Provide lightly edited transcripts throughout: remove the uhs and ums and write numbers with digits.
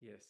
Yes,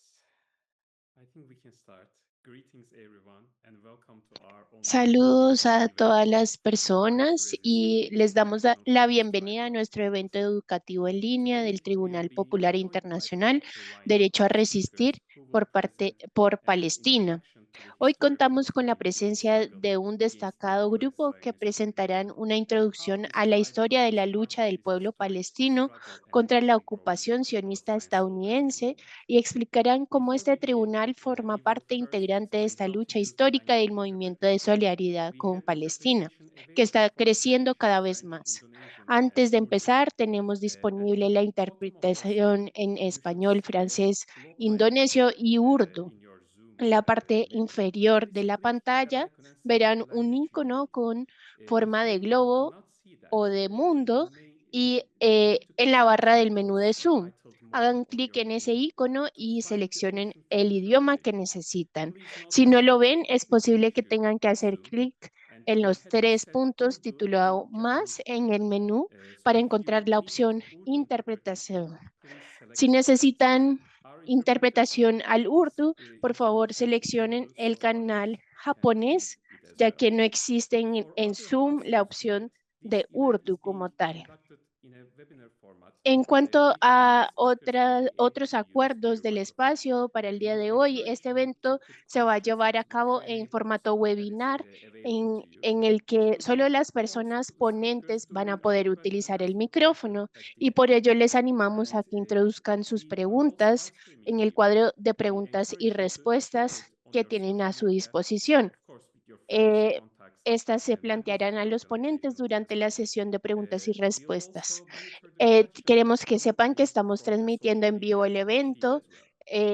I think we can start. Greetings, everyone, and welcome to our online Saludos educational a event, todas las Right to personas Resist, y les damos International la Palestine bienvenida a Law. nuestro evento educativo en línea del Today, we will Tribunal be Popular joined by Internacional Dr. Ryan Derecho a Speakers, Resistir who will present por an Palestina. introduction to the Hoy history of contamos con la Palestine peace presencia struggle de un against the destacado US grupo que Zionist presentarán occupation, una and how introducción this a la historia de tribal la lucha del strategy is pueblo restoring palestino struggle and contra la economic growth ocupación to sionista Palestine's sovereignty estadounidense movement. y explicarán cómo Before este we begin, tribunal forma we will parte first integrante de explain esta how to lucha use the histórica del language movimiento de interpretation. solidaridad We con have Palestina, interpretation que available está for creciendo Spanish, cada vez French, más. Indonesian, and Antes de Urdu empezar, tenemos at disponible the la bottom of your screen. interpretación en You should español, see a francés, globe icon indonesio y urdu. in your En Zoom's la parte menu. inferior de Please la click that pantalla icon and select the verán un language you icono need. con If forma de you globo cannot see that, o de you mundo may y need to en la click barra del the menú de box Zoom. titled More Hagan on clic your en ese menu icono to y find the seleccionen option for el idioma que interpretation. necesitan. Please note Si that no there lo is a ven, es technical posible que issue tengan que with hacer Zoom, clic and en I los had to 3 set puntos Urdu in titulado más Japanese. en el menú So para if you encontrar la need opción Urdu interpretation, interpretación. please Si select that. necesitan Our interpreters interpretación al is urdu, por usually favor set to seleccionen Urdu, el so others canal can read japonés, it as ya well. que no existe For en other Zoom la households tonight, opción this de event is urdu being como tal. conducted in a webinar format. En cuanto If all the a speakers will be able otros to use acuerdos their del microphones, espacio para el we día will de hoy, encourage este you to evento put se va a questions llevar a into the cabo en Q&A box formato that is webinar, available to you. en el This que will solo be las paused personas to the speakers ponentes to van a read out poder utilizar questions el from the chat micrófono at the y end. por ello les animamos And a que introduzcan sus we are also live preguntas streaming en the el event. cuadro de We preguntas y encourage you to share respuestas it on que your tienen social a su media and, disposición. of course, with your friends, Eh, contacts, Estas se members of plantearán a your los ponentes organization as durante la well. sesión de preguntas y We'll respuestas. also monitor the questions that Queremos que come sepan que in estamos from the transmitiendo social en vivo media el feed evento as well.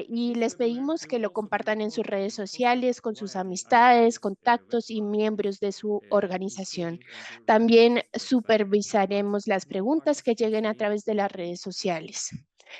y This les webinar pedimos will que lo also be compartan en sus recorded redes and posted sociales, con sus via the amistades, IPS contactos y webinars page, miembros de su organización. including on the También Resist website, but supervisaremos las no preguntas que lleguen a participancy través de will las be redes allowed. sociales.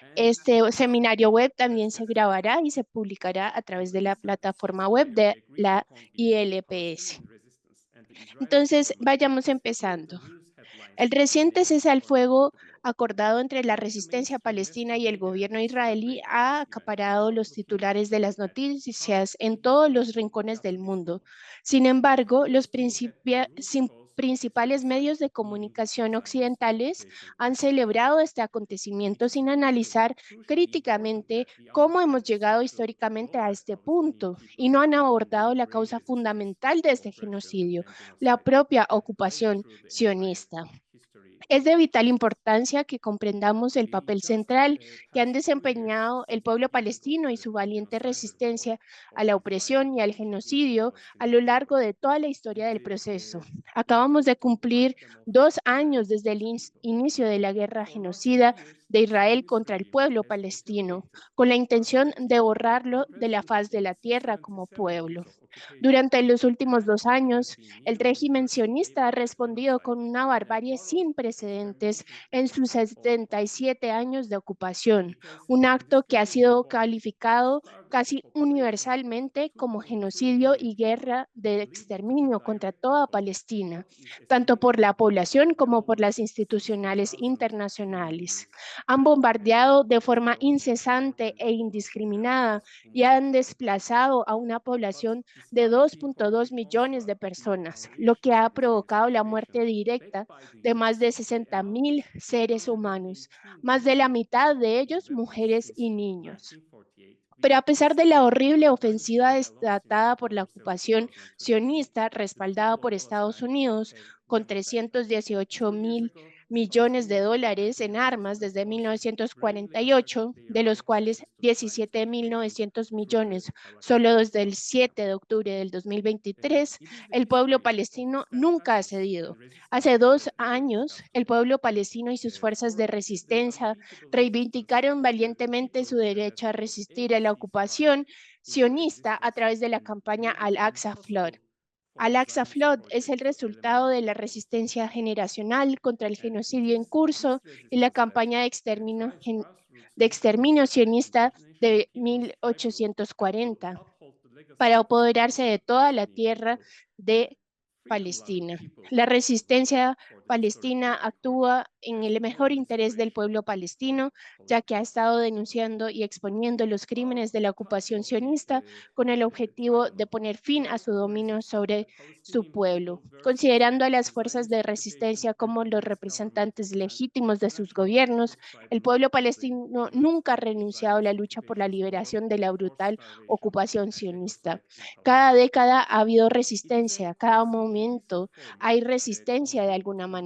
And Este now, seminario web también let's se get started. grabará y se publicará a través de Every la step is plataforma web de transparently agreed la upon between the ILPS. Palestinian resistance and the Israeli Entonces, government, vayamos as per the empezando. news El headlines in the reciente English cese al format of fuego the blog. acordado entre la One of the resistencia mainstream palestina Western y el media gobierno has israelí celebrated ha this event acaparado without los looking titulares de las at how noticias en peace todos los talks rincones got to del this mundo. point. Sin embargo, los Let's look at the root cause of this principales genocide, medios de meaning comunicación Zionist occidentales occupation han itself. celebrado este It acontecimiento is sin analizar crucially important críticamente that we cómo hemos understand the llegado central históricamente role a that este Palestinian punto people y no han and the abordado la Israeli causa resistance fundamental de este oppression genocidio, and la genocide propia have played ocupación through the entire sionista. history Es of de vital justice. importancia que comprendamos el We papel just central que han passed 2 years desempeñado el since the pueblo beginning of palestino y the su valiente genocidal war resistencia of a la Israel opresión y al against the genocidio a Palestinian lo largo people. de toda la historia It del is proceso. a Acabamos de critical cumplir item of 2 años desde el those people. inicio de la guerra For last 2 genocida years, de the Israel Zionist contra el regime pueblo has palestino, intimidated, con la intención targeted, de borrarlo and de la faz de persecuted la since tierra como 77 pueblo. years of occupation, Durante los últimos and 2 it has años, been el nearly régimen universally sionista ha labeled as respondido genocide con una and a barbarie horror sin of precedentes extermination en sus against all the Palestinians. 77 años de ocupación, It has un been acto que ha described sido both as calificado starving a casi population of universalmente como 2.2 genocidio million y people, guerra de leading to the exterminio contra direct toda of Palestina, what is tanto por estimated la to be población como por las almost institucionales 60,000 human internacionales. beings Han that bombardeado de has forma gone to incesante e thousands of them indiscriminada as y han innocent people. desplazado a una But población de despite the 2.2 horrific millones onslaught de being personas, lo unleashed que ha by the Zionist provocado la occupation, muerte backed directa by the de más de US, the 60.000 almost seres humanos, 218 más de la people mitad de in ellos weapons mujeres y since niños. 1948, Pero with a pesar de la horrible 70,000 ofensiva children alone since desatada por la October 7, ocupación 2023, sionista the respaldada people por of Estados Palestine Unidos have con never backed down. 318 2 years mil ago, millones de Palestinian people have dólares been en armas resistant desde forces bravely asserted 1948, their de los right to cuales access to the Palestine occupation 17.900 through the millones Al-Aqsa solo desde el Mosque. 7 de octubre del 2023, It is the el pueblo history of palestino nunca ha steadfastness and cedido. resistance Hace dos that we will años, discuss el today. pueblo palestino y sus fuerzas de For the resistencia unbeatable resistance reivindicaron of the valientemente people su that has derecho a brought resistir a any la ceasefire ocupación into sionista a existence través de la and campaña made it Al-Aqsa Flood. impossible for the Al-Aqsa Zionist Flood es el project to resultado eliminate de la Palestine. resistencia generacional contra el And it genocidio en is this curso y la resistance that campaña drives grassroots de movements exterminio and sionista international de people struggle to 1840 uphold the legacy para of the apoderarse struggle de of the toda la Palestinian tierra people and de freedom-loving Palestina. peoples La worldwide resistencia for Palestina actúa en el mejor interés del pueblo palestino, ya que ha estado denunciando y exponiendo los crímenes de la ocupación sionista con el objetivo de poner fin a su dominio sobre su pueblo, considerando a las fuerzas de resistencia como los representantes legítimos de sus gobiernos. El pueblo palestino nunca ha renunciado a la lucha por la liberación de la brutal ocupación sionista. Cada década ha habido resistencia, cada momento hay resistencia de alguna manera.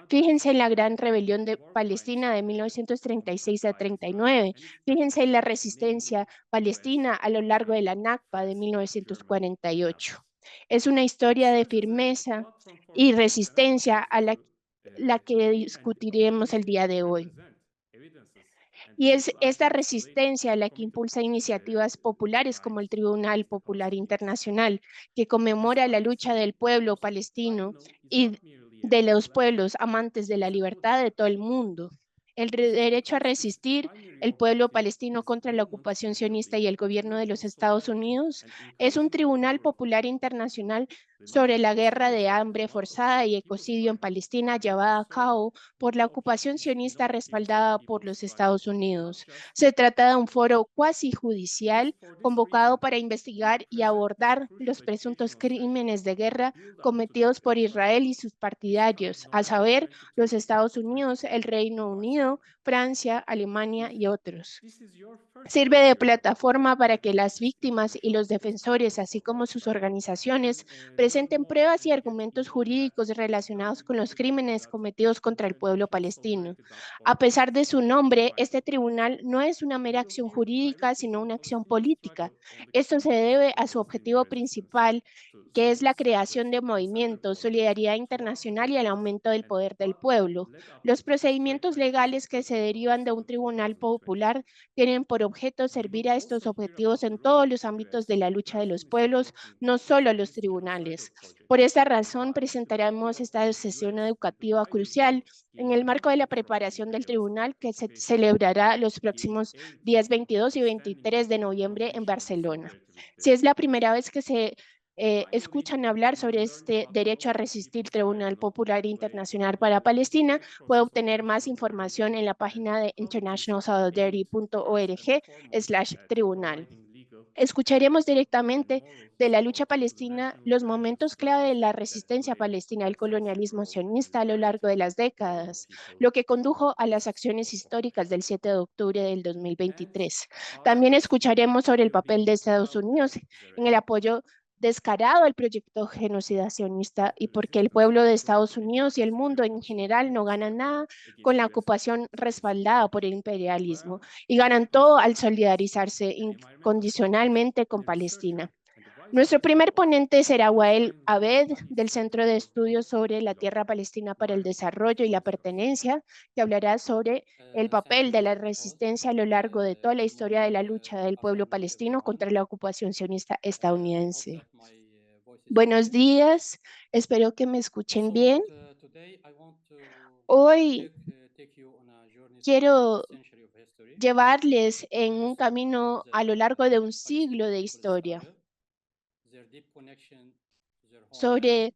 Fíjense en la gran rebelión de Palestina de 1936 a 39. Fíjense en la resistencia palestina a lo largo de la Nakba de 1948. Es una historia de firmeza y resistencia a la que discutiremos el día de hoy. Y es esta resistencia la que impulsa iniciativas populares como el Tribunal Popular Internacional, que conmemora la lucha del pueblo palestino y de los pueblos amantes de la libertad de todo el mundo. El derecho a resistir el pueblo palestino contra la ocupación sionista y el gobierno de los Estados Unidos es un tribunal popular internacional sobre la guerra de hambre forzada y ecocidio en Palestina llevada a cabo por la ocupación sionista respaldada por los Estados Unidos. Se trata de un foro cuasi judicial convocado para investigar y abordar los presuntos crímenes de guerra cometidos por Israel y sus partidarios, a saber, los Estados Unidos, el Reino Unido, Francia, Alemania y otros. Sirve de plataforma para que las víctimas y los defensores, así como sus organizaciones, presenten pruebas y argumentos jurídicos relacionados con los crímenes cometidos contra el pueblo palestino. A pesar de su nombre, este tribunal no es una mera acción jurídica, sino una acción política. Esto se debe a su objetivo principal, que es la creación de movimientos, solidaridad internacional y el aumento del poder del pueblo. Los procedimientos legales que se derivan de un tribunal popular tienen por objeto servir a estos objetivos en todos los ámbitos de la lucha de los pueblos, no solo los tribunales. Por esta razón, presentaremos esta sesión educativa crucial en el marco de la preparación del tribunal que se celebrará los próximos días 22 y 23 de noviembre en Barcelona. Si es la primera vez que se escuchan hablar sobre este derecho a resistir Tribunal Popular Internacional para Palestina, puede obtener más información en la página de internationalsolidarity.org/tribunal. Escucharemos directamente de la lucha palestina los momentos clave de la resistencia palestina al colonialismo sionista a lo largo de las décadas, lo que condujo a las acciones históricas del 7 de octubre del 2023. También escucharemos sobre el papel de Estados Unidos en el apoyo descarado al proyecto genocida sionista y porque el pueblo de Estados Unidos y el mundo en general no ganan nada con la ocupación respaldada por el imperialismo y ganan todo al solidarizarse incondicionalmente con Palestina. Nuestro primer ponente será Wael Abed, del Centro de Estudios sobre la Tierra Palestina para el Desarrollo y la Pertenencia, que hablará sobre el papel de la resistencia a lo largo de toda la historia de la lucha del pueblo palestino contra la ocupación sionista Hope estadounidense. that my voice is Buenos clear. días, espero que me escuchen bien. Today I want to Hoy take you on a journey through a quiero century of history, llevarles en un celebrating camino a lo the largo de un Palestinian siglo de people's historia struggle, their deep connection to their homeland, sobre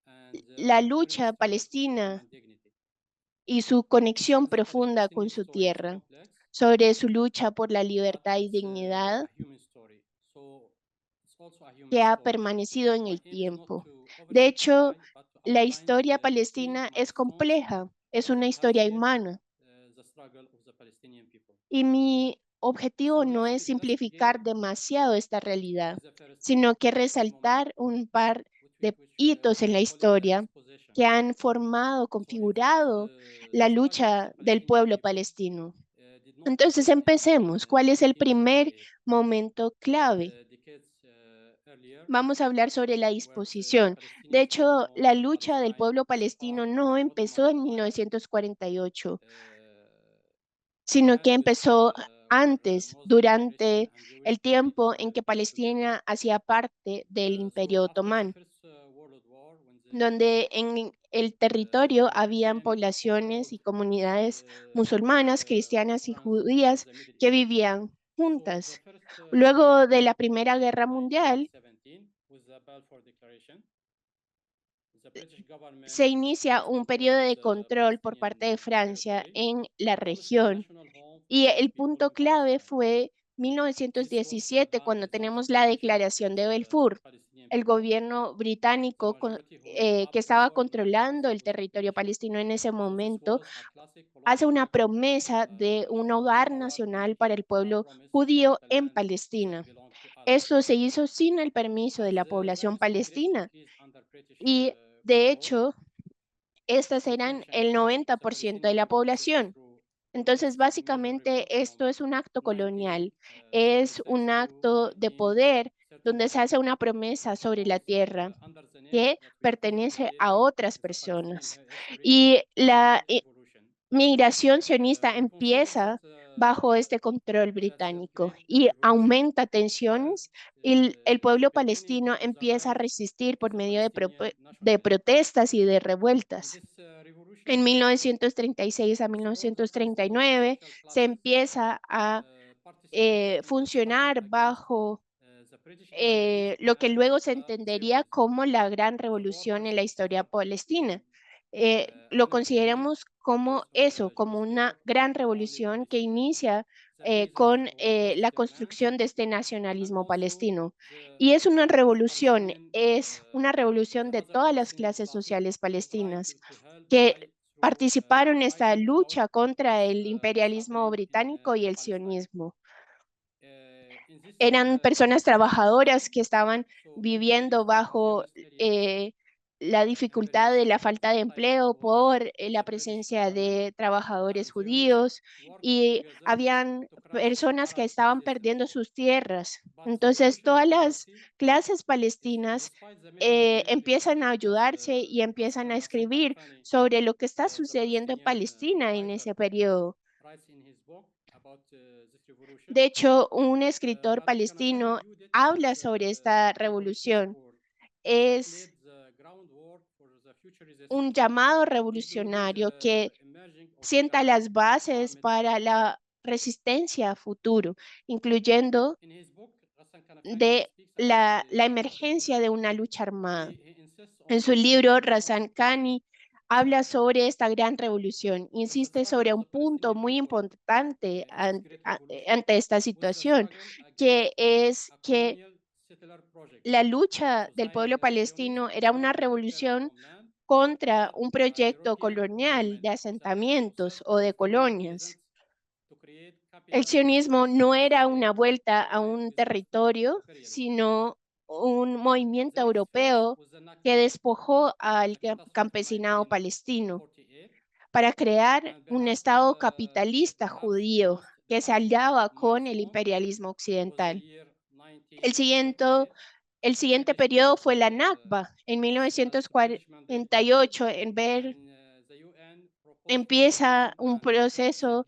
and la their enduring lucha struggle for freedom palestina and dignity. y su conexión The profunda con Palestinian su story is tierra, complex, sobre su lucha por la but libertad y it's dignidad a human story. So it's also a human que ha story. permanecido en My el aim is not tiempo. to De hecho, oversimplify, but to la outline historia the key palestina es milestones compleja, es una that have historia shaped humana. the struggle of the Palestinian people. Y mi objetivo So no es let's begin simplificar demasiado esta realidad, with the sino que first moment, resaltar un par de which hitos we en la can call it the historia exposition. que han formado, So in fact, configurado la the struggle of lucha the del Palestinian pueblo people palestino. did not Entonces begin empecemos. ¿Cuál es el in primer 48, momento but clave? decades earlier, Vamos a hablar sobre la where the disposición. De Palestinians hecho, recognize la that lucha del Palestine pueblo is part palestino of no the Ottoman empezó en Empire, 1948, uh, sino que began empezó with antes, Muslim, Christian, durante and Jewish el tiempo en que peoples together. Palestina hacía parte del So Imperio after the Otomán, First World War, when donde en el territorio it habían became poblaciones so-called y comunidades Zionist musulmanas, cristianas y France of judías the Middle que East. vivían So the juntas. first Luego de Start la was Primera in Guerra Mundial, 1917 with the Balfour Declaration. se inicia un periodo de control por parte de Francia en la región. Y el punto clave fue 1917, cuando tenemos la Declaración de Balfour. El gobierno británico que estaba controlando el territorio palestino en ese momento hace una promesa de un hogar nacional para el pueblo judío en Palestina. Esto se hizo sin el permiso de la población palestina y, de hecho, estas eran el 90% de la población. Entonces, básicamente, esto es un acto colonial, es un acto de poder donde se hace una promesa sobre la tierra que pertenece a otras personas. Y la migración sionista empieza bajo este control británico y aumenta tensiones y el pueblo palestino empieza a resistir por medio de protestas y de revueltas. En 1936 a 1939 se empieza a funcionar bajo lo que luego se entendería como la gran revolución en la historia palestina. Lo consideramos como eso, como una gran revolución que inicia con la construcción de este nacionalismo palestino. Y es una revolución de todas las clases sociales palestinas que participaron en esta lucha contra el imperialismo británico y el sionismo. Eran personas trabajadoras que estaban viviendo bajo la dificultad de la falta de empleo por la presencia de trabajadores judíos y habían personas que estaban perdiendo sus tierras. Entonces, todas las clases palestinas empiezan a ayudarse y empiezan a escribir sobre lo que está sucediendo en Palestina en ese periodo. De hecho, un escritor palestino habla sobre esta revolución. Es un llamado revolucionario que sienta las bases para la resistencia a futuro, incluyendo de la emergencia de una lucha armada. En su libro, Razan Khani habla sobre esta gran revolución, insiste sobre un punto muy importante ante esta situación, que es que la lucha del pueblo palestino era una revolución contra un proyecto colonial de asentamientos o de colonias. El sionismo no era una vuelta a un territorio, sino un movimiento europeo que despojó al campesinado palestino para crear un Estado capitalista judío que se aliaba con el imperialismo occidental. El siguiente periodo fue la Nakba. En 1948, empieza un proceso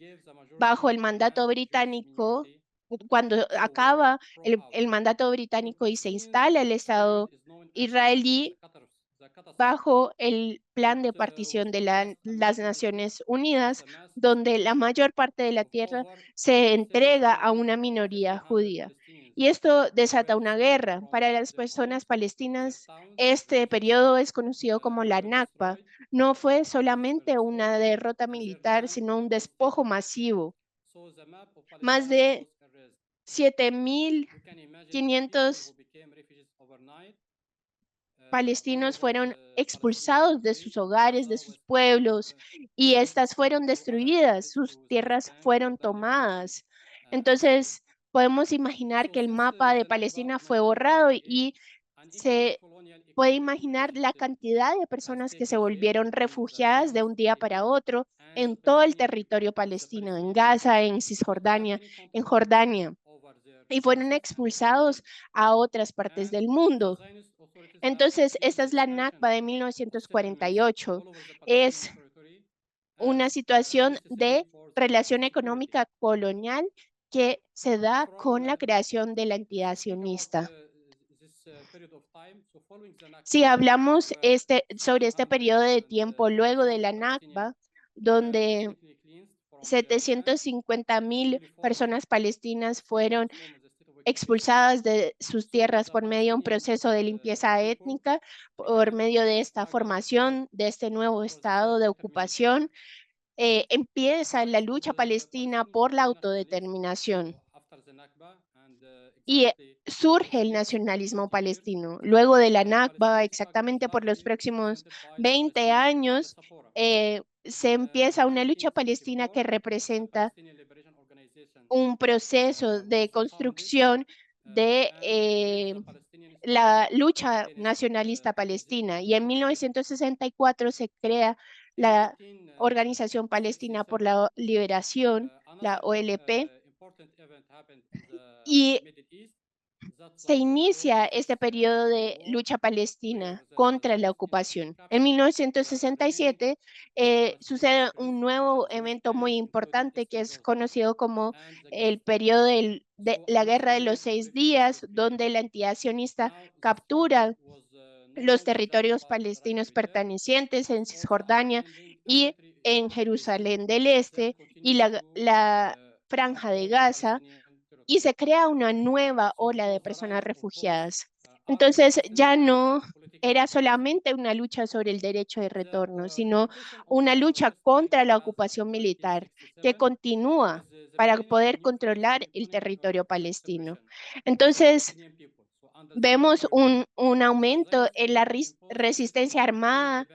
bajo el mandato británico. Cuando acaba el mandato británico y se instala el Estado israelí bajo el plan de partición de las Naciones Unidas, donde la mayor parte de la tierra se entrega a una minoría judía. Y esto desata una guerra. Para las personas palestinas, este periodo es conocido como la Nakba. No fue solamente una derrota militar, sino un despojo masivo. Más de 7.500 palestinos fueron expulsados de sus hogares, de sus pueblos, y estas fueron destruidas, sus tierras fueron tomadas. Entonces, podemos imaginar que el mapa de Palestina fue borrado y se puede imaginar la cantidad de personas que se volvieron refugiadas de un día para otro en todo el territorio palestino, en Gaza, en Cisjordania, en Jordania, y fueron expulsados a otras partes del mundo. Entonces, esta es la Nakba de 1948. Es una situación de relación económica colonial que se da con la creación de la entidad sionista. Si hablamos sobre este periodo de tiempo luego de la Nakba, donde 750.000 personas palestinas fueron expulsadas de sus tierras por medio de un proceso de limpieza étnica, por medio de esta formación de este nuevo estado de ocupación. Empieza la lucha palestina por la autodeterminación y surge el nacionalismo palestino. Luego de la Nakba, exactamente por los próximos 20 años, se empieza una lucha palestina que representa un proceso de construcción de la lucha nacionalista palestina. Y en 1964 se crea la Organización Palestina por la Liberación, la OLP, y se inicia este periodo de lucha palestina contra la ocupación. En 1967 sucede un nuevo evento muy importante que es conocido como el periodo de la Guerra de los 6 días, donde la entidad sionista captura los territorios palestinos pertenecientes en Cisjordania y en Jerusalén del Este y la Franja de Gaza, y se crea una nueva ola de personas refugiadas. Entonces ya no era solamente una lucha sobre el derecho de retorno, sino una lucha contra la ocupación militar que continúa para poder controlar el territorio palestino. Entonces, vemos un aumento en la resistencia armada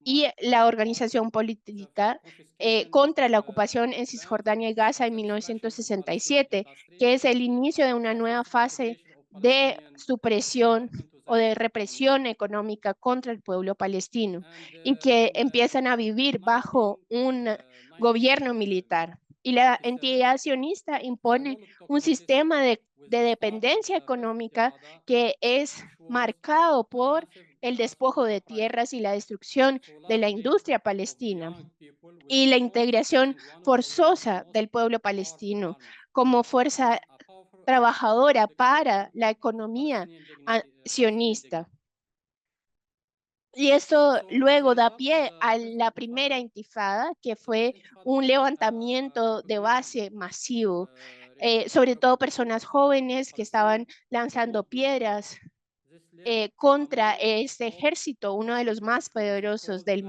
y la organización política contra la ocupación en Cisjordania y Gaza en 1967, que es el inicio de una nueva fase de supresión o de represión económica contra el pueblo palestino, y que empiezan a vivir bajo un gobierno militar. Y la entidad sionista impone un sistema de dependencia económica que es marcado por el despojo de tierras y la destrucción de la industria palestina y la integración forzosa del pueblo palestino como fuerza trabajadora para la economía sionista. Y esto luego da pie a la primera intifada, que fue un levantamiento de base masivo, sobre todo personas jóvenes que estaban lanzando piedras contra este ejército, uno de los más poderosos del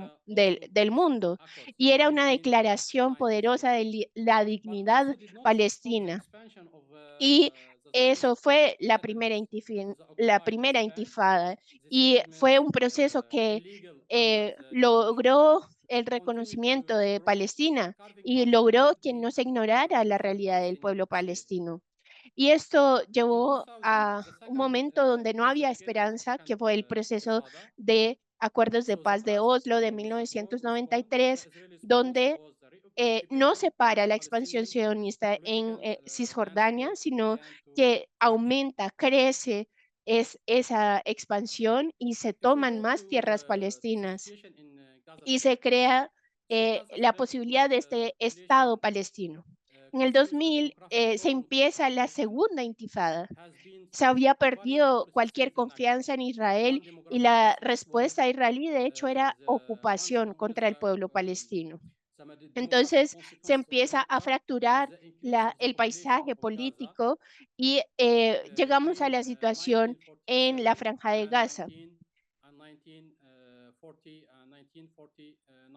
mundo. Y era una declaración poderosa de la dignidad palestina. Y eso fue la primera intifada. Y fue un proceso que logró el reconocimiento de Palestina y logró que no se ignorara la realidad del pueblo palestino. Y esto llevó a un momento donde no había esperanza, que fue el proceso de acuerdos de paz de Oslo de 1993, donde no se para la expansión sionista en Cisjordania, sino que aumenta, crece esa expansión y se toman más tierras palestinas y se crea la posibilidad de este Estado palestino. En el 2000 se empieza la segunda intifada. Se había perdido cualquier confianza en Israel y la respuesta israelí, de hecho, era ocupación contra el pueblo palestino. Entonces se empieza a fracturar el paisaje político y llegamos a la situación en la Franja de Gaza.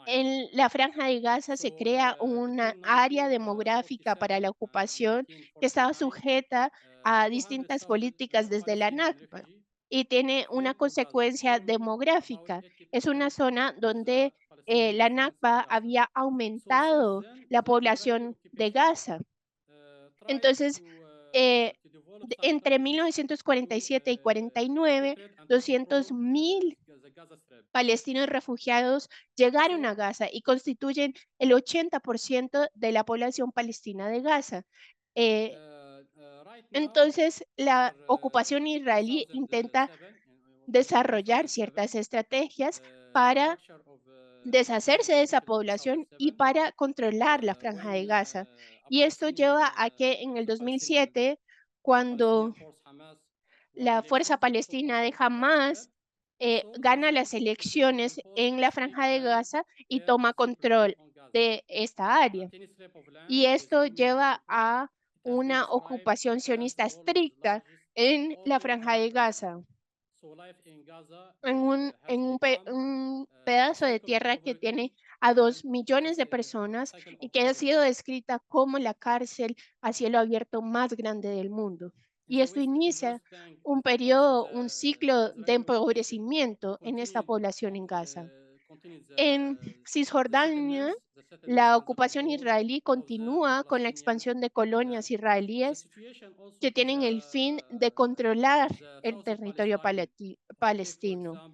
En la Franja de Gaza se crea una área demográfica para la ocupación que estaba sujeta a distintas políticas desde la Nakba y tiene una consecuencia demográfica. Es una zona donde la Nakba había aumentado la población de Gaza. Entonces, entre 1947 y 49, 200.000 palestinos refugiados llegaron a Gaza y constituyen el 80% de la población palestina de Gaza. Entonces, la ocupación israelí intenta desarrollar ciertas estrategias para deshacerse de esa población y para controlar la Franja de Gaza. Y esto lleva a que en el 2007, cuando la Fuerza Palestina de Hamás gana las elecciones en la Franja de Gaza y toma control de esta área. Y esto lleva a una ocupación sionista estricta en la Franja de Gaza, un pedazo de tierra que tiene a 2 millones de personas y que ha sido descrita como la cárcel a cielo abierto más grande del mundo. Y esto inicia un periodo, un ciclo de empobrecimiento en esta población en Gaza. En Cisjordania, la ocupación israelí continúa con la expansión de colonias israelíes que tienen el fin de controlar el territorio palestino.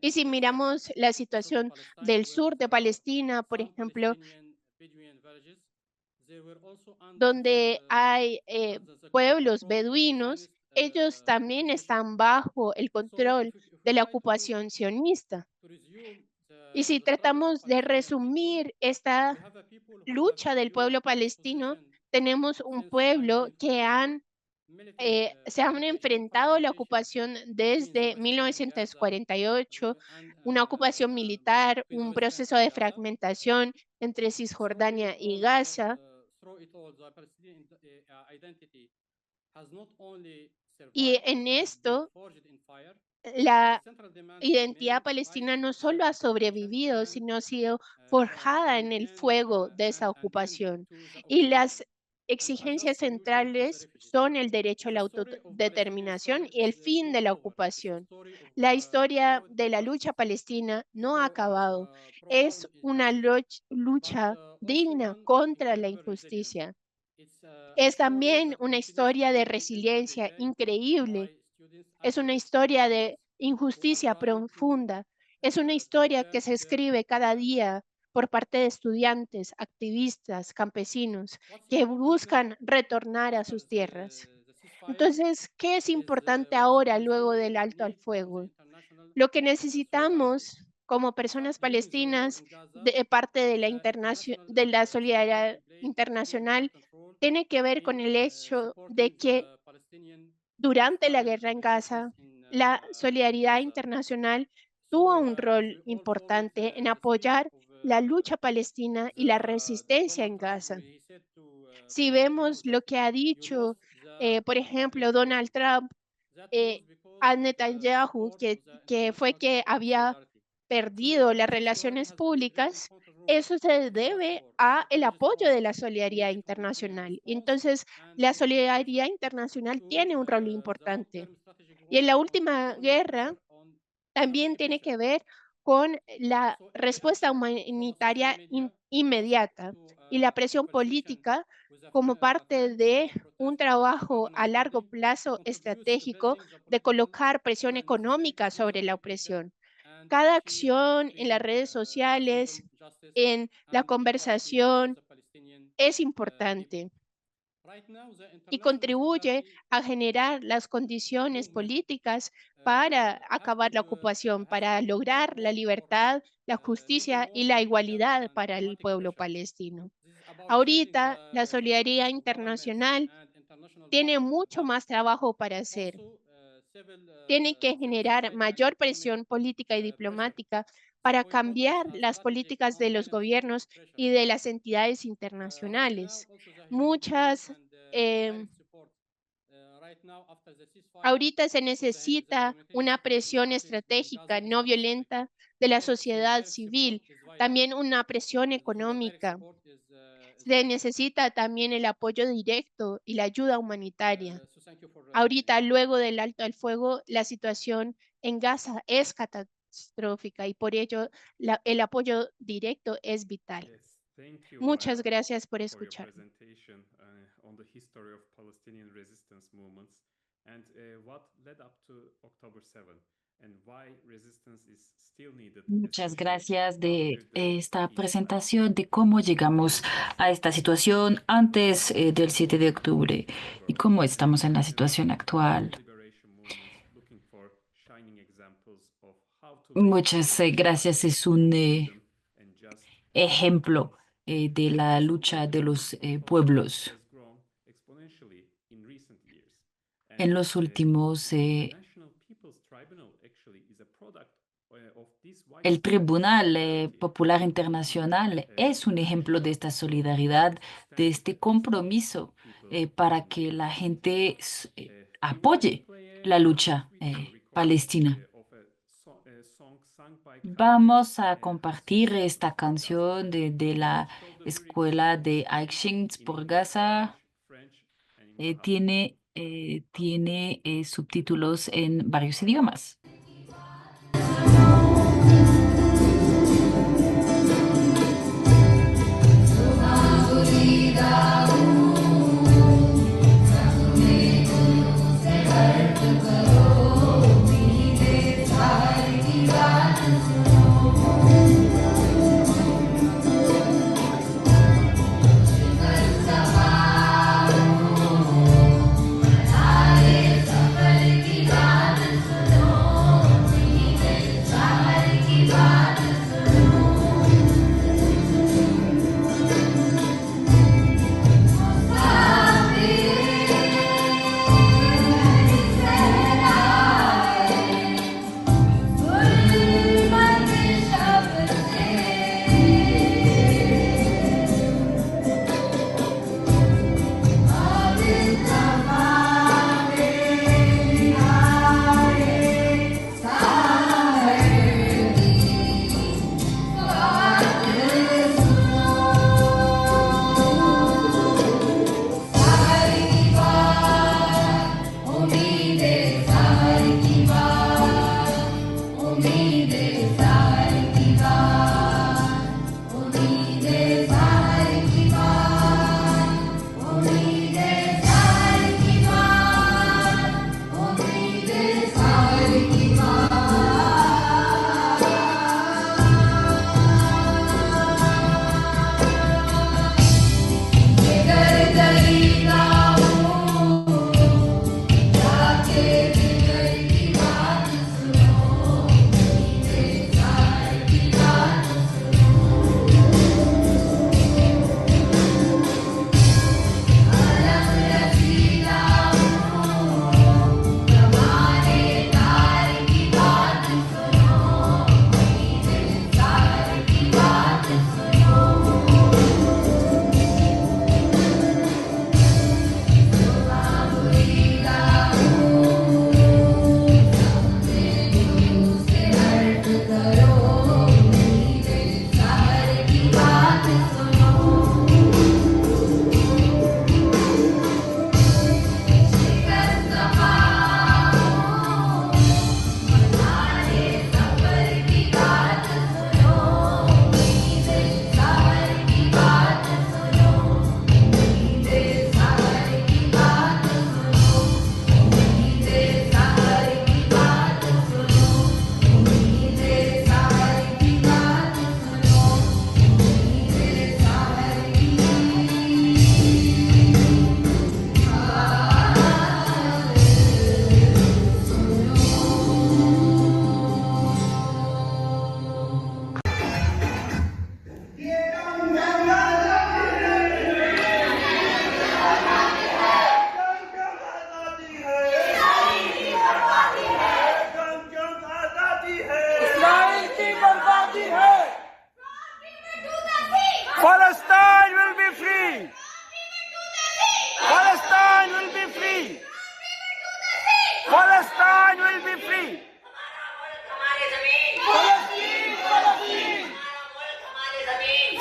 Y si miramos la situación del sur de Palestina, por ejemplo, donde hay pueblos beduinos, ellos también están bajo el control de la ocupación sionista. Y si tratamos de resumir esta lucha del pueblo palestino, tenemos un pueblo que se han enfrentado a la ocupación desde 1948, una ocupación militar, un proceso de fragmentación entre Cisjordania y Gaza. Y en esto, la identidad palestina no solo ha sobrevivido, sino ha sido forjada en el fuego de esa ocupación. Y las exigencias centrales son el derecho a la autodeterminación y el fin de la ocupación. La historia de la lucha palestina no ha acabado. Es una lucha digna contra la injusticia. Es también una historia de resiliencia increíble. Es una historia de injusticia profunda. Es una historia que se escribe cada día por parte de estudiantes, activistas, campesinos que buscan retornar a sus tierras. Entonces, ¿qué es importante ahora luego del alto al fuego? Lo que necesitamos como personas palestinas de parte de de la solidaridad internacional tiene que ver con el hecho de que durante la guerra en Gaza, la solidaridad internacional tuvo un rol importante en apoyar la lucha palestina y la resistencia en Gaza. Si vemos lo que ha dicho, por ejemplo, Donald Trump eh, a Netanyahu, que fue que había perdido las relaciones públicas, eso se debe a el apoyo de la solidaridad internacional. Entonces, la solidaridad internacional tiene un rol importante. Y en la última guerra también tiene que ver con la respuesta humanitaria inmediata y la presión política como parte de un trabajo a largo plazo estratégico de colocar presión económica sobre la opresión. Cada acción en las redes sociales, en la conversación, es importante y contribuye a generar las condiciones políticas para acabar la ocupación, para lograr la libertad, la justicia y la igualdad para el pueblo palestino. Ahorita, la solidaridad internacional tiene mucho más trabajo para hacer. Tiene que generar mayor presión política y diplomática para cambiar las políticas de los gobiernos y de las entidades internacionales. Muchas em, Ahorita se necesita una presión estratégica no violenta de la sociedad civil, también una presión económica. Se necesita también el apoyo directo y la ayuda humanitaria. Ahorita, luego del alto al fuego, la situación en Gaza es catastrófica y por ello el apoyo directo es vital. Yes, thank you Muchas gracias por for your escucharme. presentation on the history of Palestinian resistance movements and what led up to October 7 and why resistance is still needed, Muchas especially gracias de after the esta ceasefire. presentación de cómo llegamos a esta situación antes del 7 de octubre y cómo estamos en la situación actual. Liberation movements looking for shining examples of how to make Muchas gracias. Es un freedom and just ejemplo de la lucha de los pueblos. has grown exponentially in recent years. En And los últimos the National People's Tribunal actually is a product El Tribunal Popular Internacional es un ejemplo de esta solidaridad, de este compromiso para que la gente apoye la lucha palestina. Vamos a compartir esta canción de la escuela de Aikshinsk por Gaza. Tiene subtítulos en varios idiomas. Palestine will be free. Palestine will be free. Palestine will be free.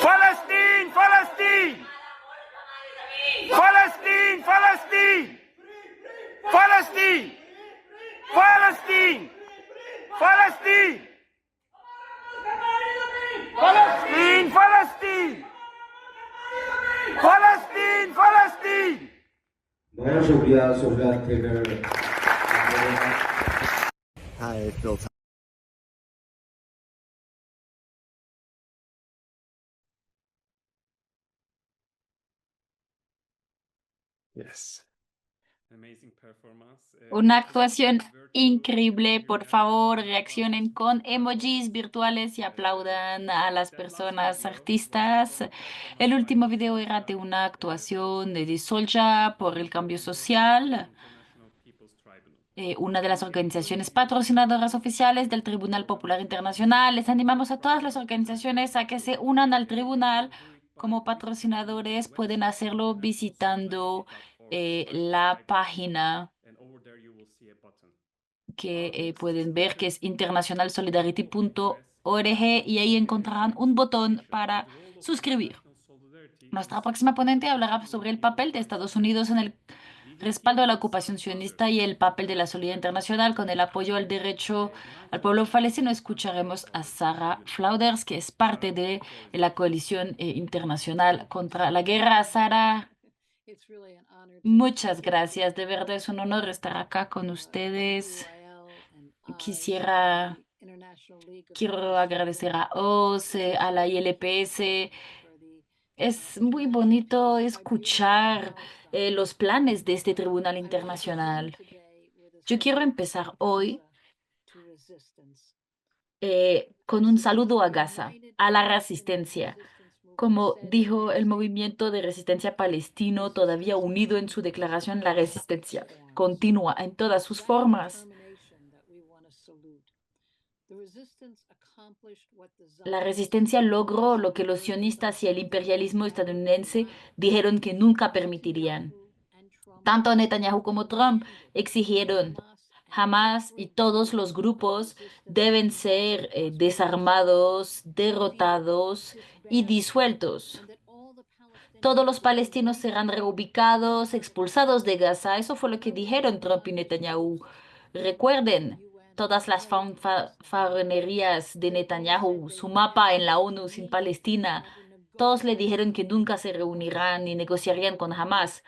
Palestine, Palestine. Palestine, Palestine. Palestine. Palestine. Palestine. Palestine, Palestine. Palestine, Palestine. बहुत शुक्रिया Sophia theatre Hi, Phil. Yes. Amazing performance. Una actuación increíble. Por favor, reaccionen con emojis virtuales y aplaudan a las personas artistas. El último video era de una actuación de Soldier por el cambio social. una de las organizaciones patrocinadoras oficiales del Tribunal Popular Internacional. Les animamos a todas las organizaciones a que se unan al tribunal. Como patrocinadores pueden hacerlo visitando la página que pueden ver, que es internationalsolidarity.org, y ahí encontrarán un botón para suscribir. Nuestra próxima ponente hablará sobre el papel de Estados Unidos en el respaldo a la ocupación sionista y el papel de la solidaridad internacional con el apoyo al derecho al pueblo palestino. Escucharemos a Sarah Flauders, que es parte de la coalición internacional contra la guerra. Sarah, muchas gracias. De verdad es un honor estar acá con ustedes. Quiero agradecer a OSCE, a la ILPS. Es muy bonito escuchar los planes de este Tribunal Internacional. Yo quiero empezar hoy con un saludo a Gaza, a la resistencia. Como dijo el movimiento de resistencia palestino, todavía unido en su declaración, la resistencia continúa en todas sus formas. La resistencia logró lo que los sionistas y el imperialismo estadounidense dijeron que nunca permitirían. Tanto Netanyahu como Trump exigieron Hamas y todos los grupos deben ser desarmados, derrotados y disueltos. Todos los palestinos serán reubicados, expulsados de Gaza. Eso fue lo que dijeron Trump y Netanyahu. Recuerden todas las fanfarronerías de Netanyahu, su mapa en la ONU sin Palestina. Todos le dijeron que nunca se reunirán ni negociarían con Hamas.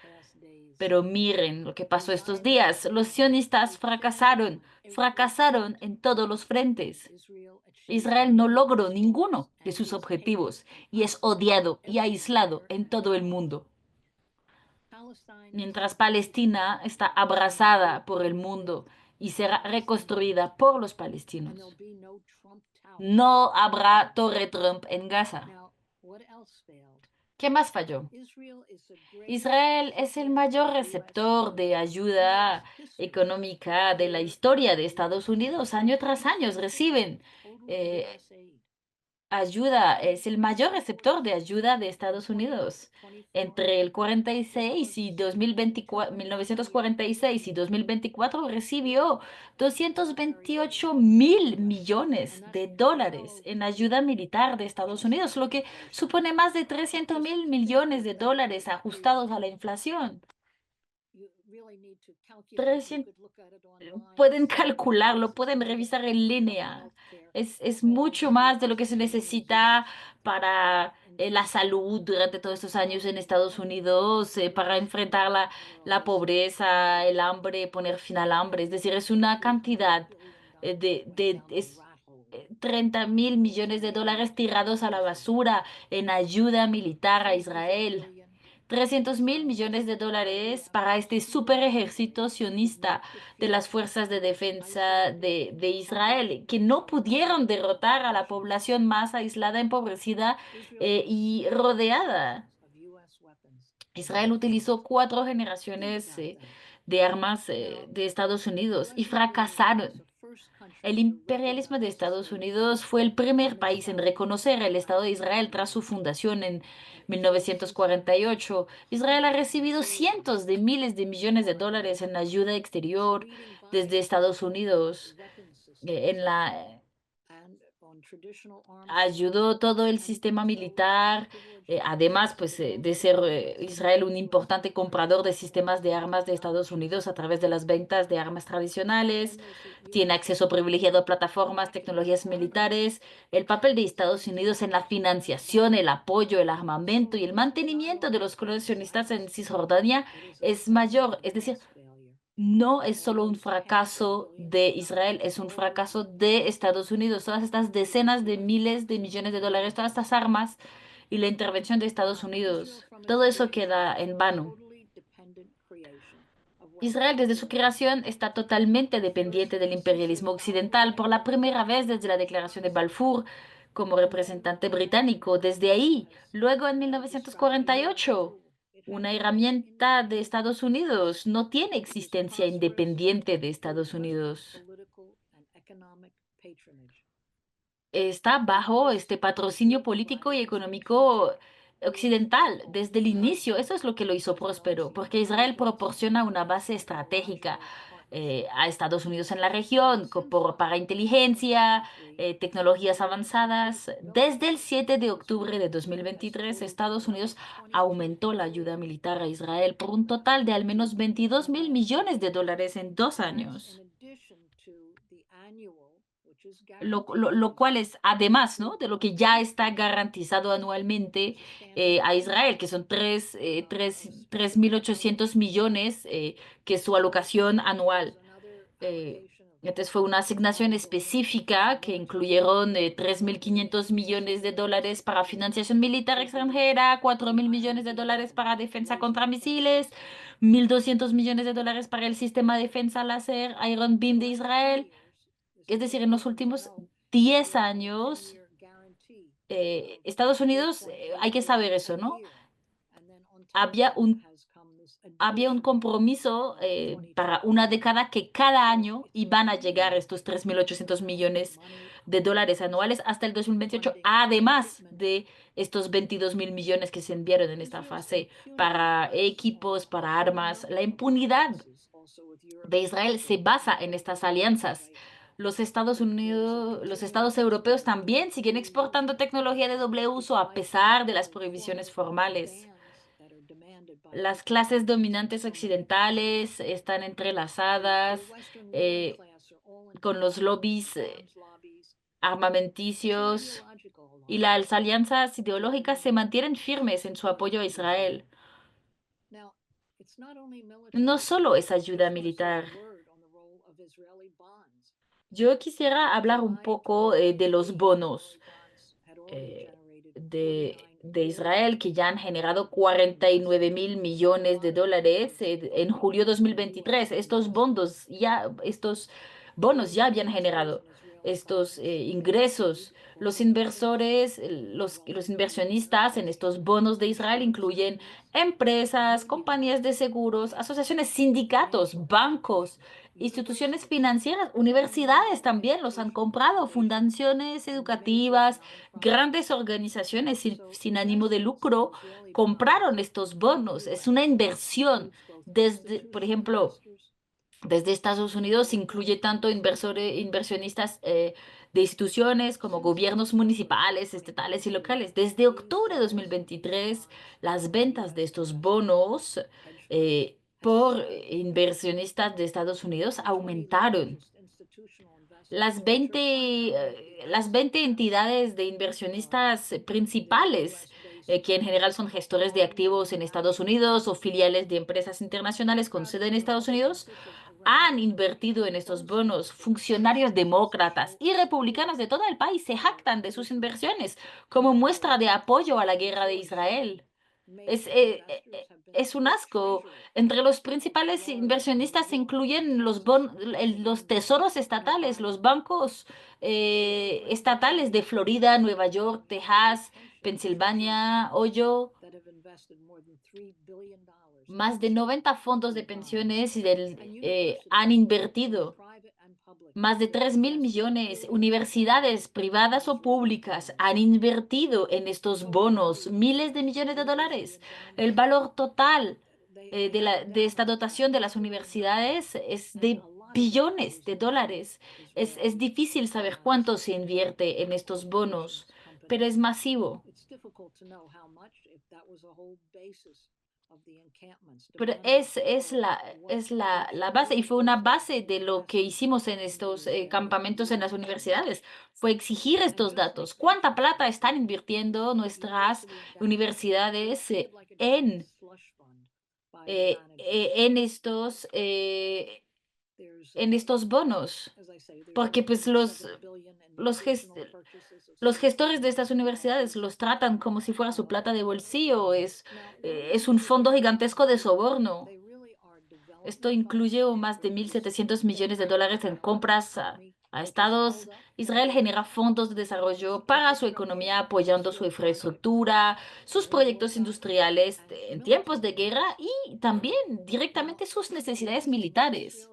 Pero miren lo que pasó estos días. Los sionistas fracasaron en todos los frentes. Israel no logró ninguno de sus objetivos y es odiado y aislado en todo el mundo. Mientras Palestina está abrazada por el mundo y será reconstruida por los palestinos. No habrá Torre Trump en Gaza. ¿Qué más falló? Israel es el mayor receptor de ayuda económica de la historia de Estados Unidos. Año tras año reciben ayuda, es el mayor receptor de ayuda de Estados Unidos. Entre el 46 y 2024, 1946 y 2024 recibió 228.000 millones de dólares en ayuda militar de Estados Unidos, lo que supone más de 300.000 millones de dólares ajustados a la inflación. Pueden calcularlo, pueden revisar en línea. Es mucho más de lo que se necesita para la salud durante todos estos años en Estados Unidos, para enfrentar la pobreza, el hambre, poner fin al hambre. Es decir, es una cantidad es 30.000 millones de dólares tirados a la basura en ayuda militar a Israel. 300.000 millones de dólares para este super ejército sionista de las fuerzas de defensa de Israel, que no pudieron derrotar a la población más aislada, empobrecida y rodeada. Israel utilizó 4 generaciones de armas de Estados Unidos y fracasaron. El imperialismo de Estados Unidos fue el primer país en reconocer el Estado de Israel tras su fundación en 1948. Israel ha recibido cientos de miles de millones de dólares en ayuda exterior desde Estados Unidos. Ayudó todo el sistema militar, además pues, de ser Israel un importante comprador de sistemas de armas de Estados Unidos a través de las ventas de armas tradicionales, tiene acceso privilegiado a plataformas, tecnologías militares. El papel de Estados Unidos en la financiación, el apoyo, el armamento y el mantenimiento de los colonos en Cisjordania es mayor. Es decir, no es solo un fracaso de Israel, es un fracaso de Estados Unidos. Todas estas decenas de miles de millones de dólares, todas estas armas y la intervención de Estados Unidos, todo eso queda en vano. Israel desde su creación está totalmente dependiente del imperialismo occidental por la primera vez desde la Declaración de Balfour como representante británico. Desde ahí, luego en 1948, una herramienta de Estados Unidos, no tiene existencia independiente de Estados Unidos. Está bajo este patrocinio político y económico occidental desde el inicio. Eso es lo que lo hizo próspero, porque Israel proporciona una base estratégica a Estados Unidos en la región para inteligencia, tecnologías avanzadas. Desde el 7 de octubre de 2023, Estados Unidos aumentó la ayuda militar a Israel por un total de al menos 22.000 millones de dólares en 2 años. Lo cual es además, ¿no?, de lo que ya está garantizado anualmente a Israel, que son 3.800 millones, que es su alocación anual. Entonces fue una asignación específica que incluyeron 3.500 millones de dólares para financiación militar extranjera, 4.000 millones de dólares para defensa contra misiles, 1.200 millones de dólares para el sistema de defensa láser Iron Beam de Israel. Es decir, en los últimos 10 años, Estados Unidos, hay que saber eso, ¿no? Había un compromiso para una década que cada año iban a llegar estos 3.800 millones de dólares anuales hasta el 2028, además de estos 22.000 millones que se enviaron en esta fase para equipos, para armas. La impunidad de Israel se basa en estas alianzas. Los Estados Unidos, los estados europeos también siguen exportando tecnología de doble uso a pesar de las prohibiciones formales. Las clases dominantes occidentales están entrelazadas con los lobbies armamenticios y las alianzas ideológicas se mantienen firmes en su apoyo a Israel. No solo es ayuda militar. Yo quisiera hablar un poco de los bonos de Israel, que ya han generado 49.000 millones de dólares en julio 2023. Estos bonos ya habían generado estos ingresos. Los inversores, los inversionistas en estos bonos de Israel incluyen empresas, compañías de seguros, asociaciones, sindicatos, bancos, instituciones financieras, universidades también los han comprado, fundaciones educativas, grandes organizaciones sin ánimo de lucro compraron estos bonos. Es una inversión. Por ejemplo, desde Estados Unidos incluye tanto inversionistas de instituciones como gobiernos municipales, estatales y locales. Desde octubre de 2023, las ventas de estos bonos por inversionistas de Estados Unidos aumentaron. Las 20 entidades de inversionistas principales, que en general son gestores de activos en Estados Unidos o filiales de empresas internacionales con sede en Estados Unidos, han invertido en estos bonos. Funcionarios demócratas y republicanos de todo el país se jactan de sus inversiones como muestra de apoyo a la guerra de Israel. Es un asco. Entre los principales inversionistas se incluyen los tesoros estatales, los bancos estatales de Florida, Nueva York, Texas, Pensilvania, Ohio. Más de 90 fondos de pensiones han invertido más de 3.000 millones. Universidades privadas o públicas han invertido en estos bonos miles de millones de dólares. El valor total de esta dotación de las universidades es de billones de dólares. Es difícil saber cuánto se invierte en estos bonos, pero es masivo. Pero es la base, y fue una base de lo que hicimos en estos campamentos en las universidades. Fue exigir estos datos. ¿Cuánta plata están invirtiendo nuestras universidades en estos bonos? Porque pues los gestores de estas universidades los tratan como si fuera su plata de bolsillo. Es un fondo gigantesco de soborno. Esto incluye más de 1.700 millones de dólares en compras Israel genera fondos de desarrollo para su economía, apoyando su infraestructura, sus proyectos industriales en tiempos de guerra y también directamente sus necesidades militares.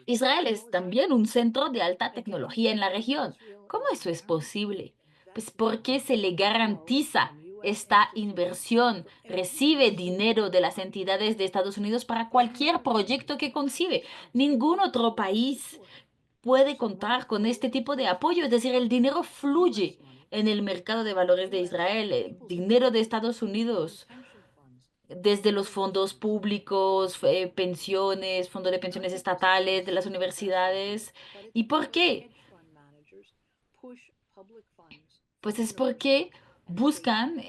Israel es también un centro de alta tecnología en la región. ¿Cómo eso es posible? Pues porque se le garantiza esta inversión, recibe dinero de las entidades de Estados Unidos para cualquier proyecto que concibe. Ningún otro país puede contar con este tipo de apoyo, es decir, el dinero fluye en el mercado de valores de Israel, dinero de Estados Unidos, desde los fondos públicos, pensiones, fondos de pensiones estatales, de las universidades. ¿Y por qué? Pues es porque buscan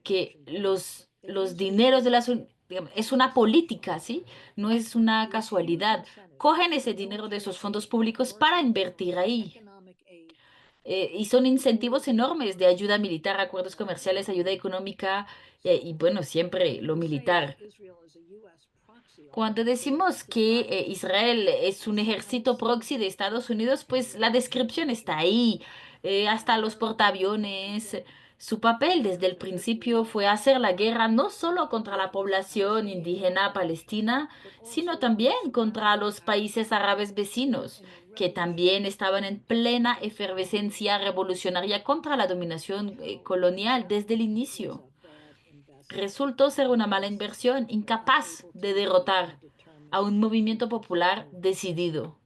que los dineros de digamos, es una política, ¿sí? No es una casualidad. Cogen ese dinero de esos fondos públicos para invertir ahí. Y son incentivos enormes de ayuda militar, acuerdos comerciales, ayuda económica y bueno, siempre lo militar. Cuando decimos que Israel es un ejército proxy de Estados Unidos, pues la descripción está ahí, hasta los portaaviones. Su papel desde el principio fue hacer la guerra no solo contra la población indígena palestina, sino también contra los países árabes vecinos, que también estaban en plena efervescencia revolucionaria contra la dominación colonial desde el inicio. Resultó ser una mala inversión, incapaz de derrotar a un movimiento popular decidido.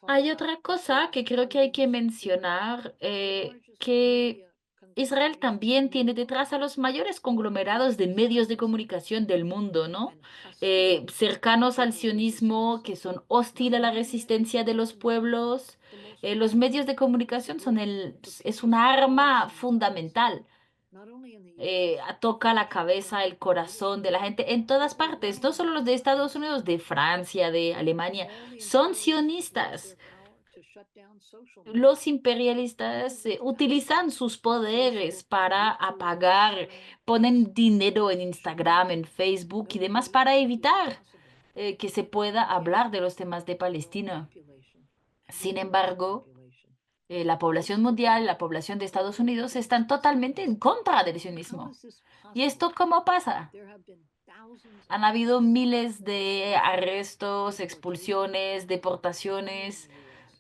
Hay otra cosa que creo que hay que mencionar, que Israel también tiene detrás a los mayores conglomerados de medios de comunicación del mundo, ¿no? Cercanos al sionismo, que son hostiles a la resistencia de los pueblos. Los medios de comunicación es una arma fundamental. Toca la cabeza, el corazón de la gente en todas partes, no solo los de Estados Unidos, de Francia, de Alemania, son sionistas. Los imperialistas utilizan sus poderes para apagar, ponen dinero en Instagram, en Facebook y demás para evitar que se pueda hablar de los temas de Palestina. Sin embargo, la población mundial, la población de Estados Unidos están totalmente en contra del sionismo. ¿Y esto cómo pasa? Han habido miles de arrestos, expulsiones, deportaciones,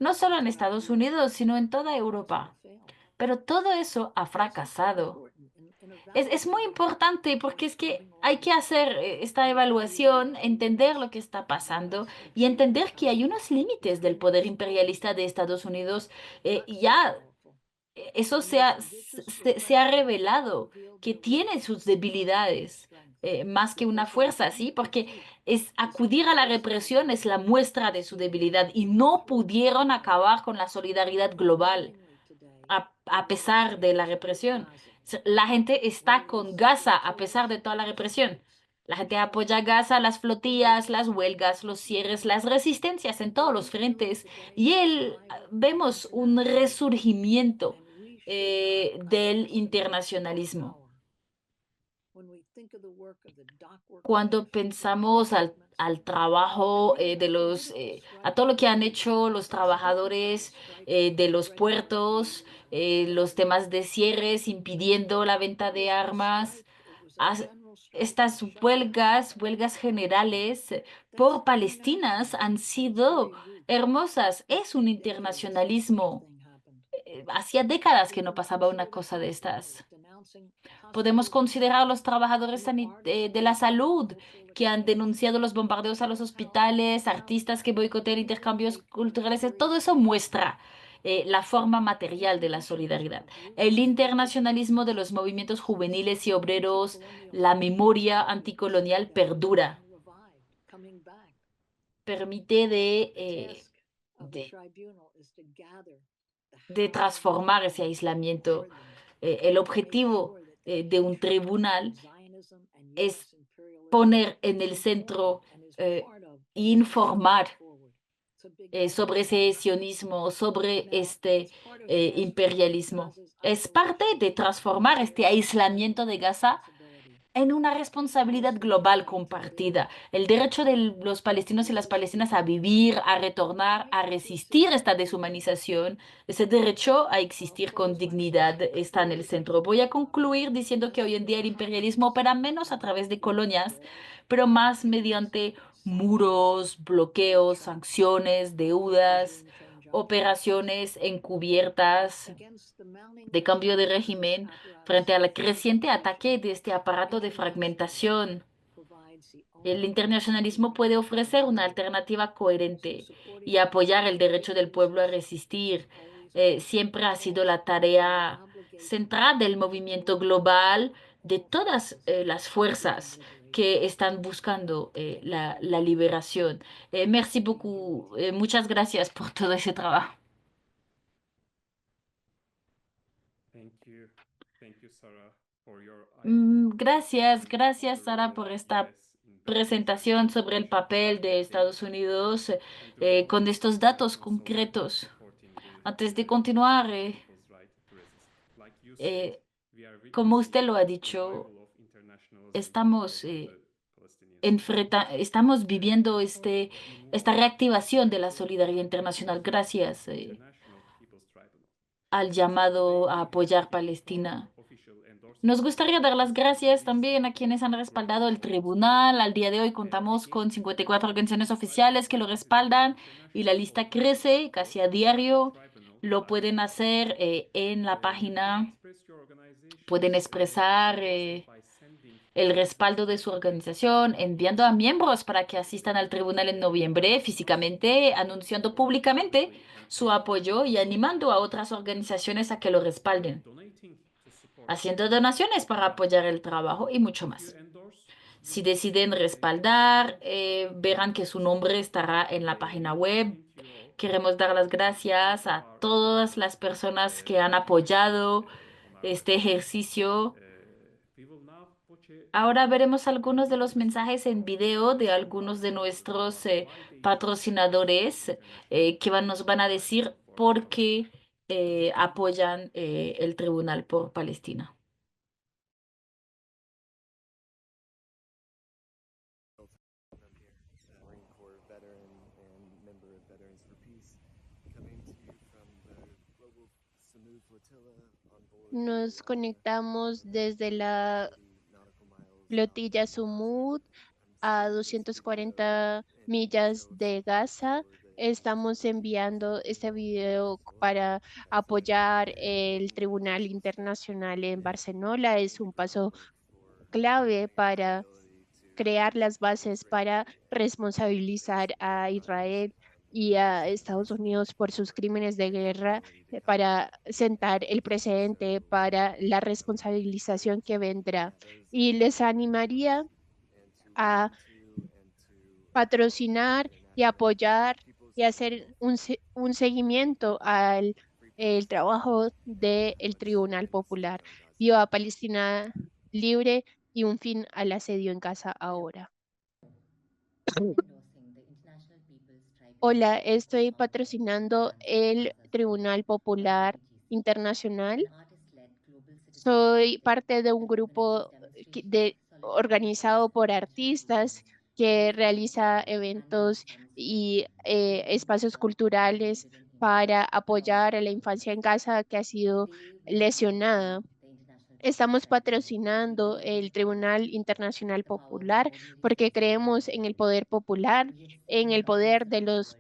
no solo en Estados Unidos, sino en toda Europa. Pero todo eso ha fracasado. Es muy importante porque es que hay que hacer esta evaluación, entender lo que está pasando y entender que hay unos límites del poder imperialista de Estados Unidos. Ya eso se ha revelado que tiene sus debilidades más que una fuerza, ¿sí? Porque acudir a la represión es la muestra de su debilidad y no pudieron acabar con la solidaridad global a pesar de la represión. La gente está con Gaza a pesar de toda la represión. La gente apoya a Gaza, las flotillas, las huelgas, los cierres, las resistencias en todos los frentes. Y vemos un resurgimiento del internacionalismo. Cuando pensamos al trabajo a todo lo que han hecho los trabajadores de los puertos, los temas de cierres, impidiendo la venta de armas, as- estas huelgas generales por palestinas han sido hermosas. Es un internacionalismo. Hacía décadas que no pasaba una cosa de estas. Podemos considerar a los trabajadores de la salud que han denunciado los bombardeos a los hospitales, artistas que boicotean intercambios culturales. Todo eso muestra la forma material de la solidaridad. El internacionalismo de los movimientos juveniles y obreros, la memoria anticolonial perdura. Permite de transformar ese aislamiento. El objetivo de un tribunal es poner en el centro e informar sobre ese sionismo, sobre este imperialismo. Es parte de transformar este aislamiento de Gaza en una responsabilidad global compartida. El derecho de los palestinos y las palestinas a vivir, a retornar, a resistir esta deshumanización, ese derecho a existir con dignidad está en el centro. Voy a concluir diciendo que hoy en día el imperialismo opera menos a través de colonias, pero más mediante muros, bloqueos, sanciones, deudas, operaciones encubiertas de cambio de régimen frente al creciente ataque de este aparato de fragmentación. El internacionalismo puede ofrecer una alternativa coherente y apoyar el derecho del pueblo a resistir. Siempre ha sido la tarea central del movimiento global de todas las fuerzas que están buscando la liberación. Merci beaucoup. Muchas gracias por todo ese trabajo. Thank you, Sarah, for your Gracias, Sara, por esta presentación sobre el papel de Estados Unidos con estos datos concretos. Antes de continuar, como usted lo ha dicho, estamos estamos viviendo esta reactivación de la solidaridad internacional gracias al llamado a apoyar Palestina. Nos gustaría dar las gracias también a quienes han respaldado el tribunal. Al día de hoy contamos con 54 organizaciones oficiales que lo respaldan y la lista crece casi a diario. Lo pueden hacer en la página, pueden expresar el respaldo de su organización, enviando a miembros para que asistan al tribunal en noviembre físicamente, anunciando públicamente su apoyo y animando a otras organizaciones a que lo respalden, haciendo donaciones para apoyar el trabajo y mucho más. Si deciden respaldar, verán que su nombre estará en la página web. Queremos dar las gracias a todas las personas que han apoyado este ejercicio. Ahora veremos algunos de los mensajes en video de algunos de nuestros patrocinadores que nos van a decir por qué apoyan el Tribunal por Palestina. Nos conectamos desde la flotilla Sumud a 240 millas de Gaza. Estamos enviando este video para apoyar el Tribunal Internacional en Barcelona. Es un paso clave para crear las bases para responsabilizar a Israel y a Estados Unidos por sus crímenes de guerra, para sentar el precedente para la responsabilización que vendrá. Y les animaría a patrocinar y apoyar y hacer un seguimiento al el trabajo del Tribunal Popular. Viva Palestina libre y un fin al asedio en Gaza ahora. Hola, estoy patrocinando el Tribunal Popular Internacional. Soy parte de un grupo organizado por artistas que realiza eventos y espacios culturales para apoyar a la infancia en Gaza que ha sido lesionada. Estamos patrocinando el Tribunal Internacional Popular porque creemos en el poder popular, en el poder de los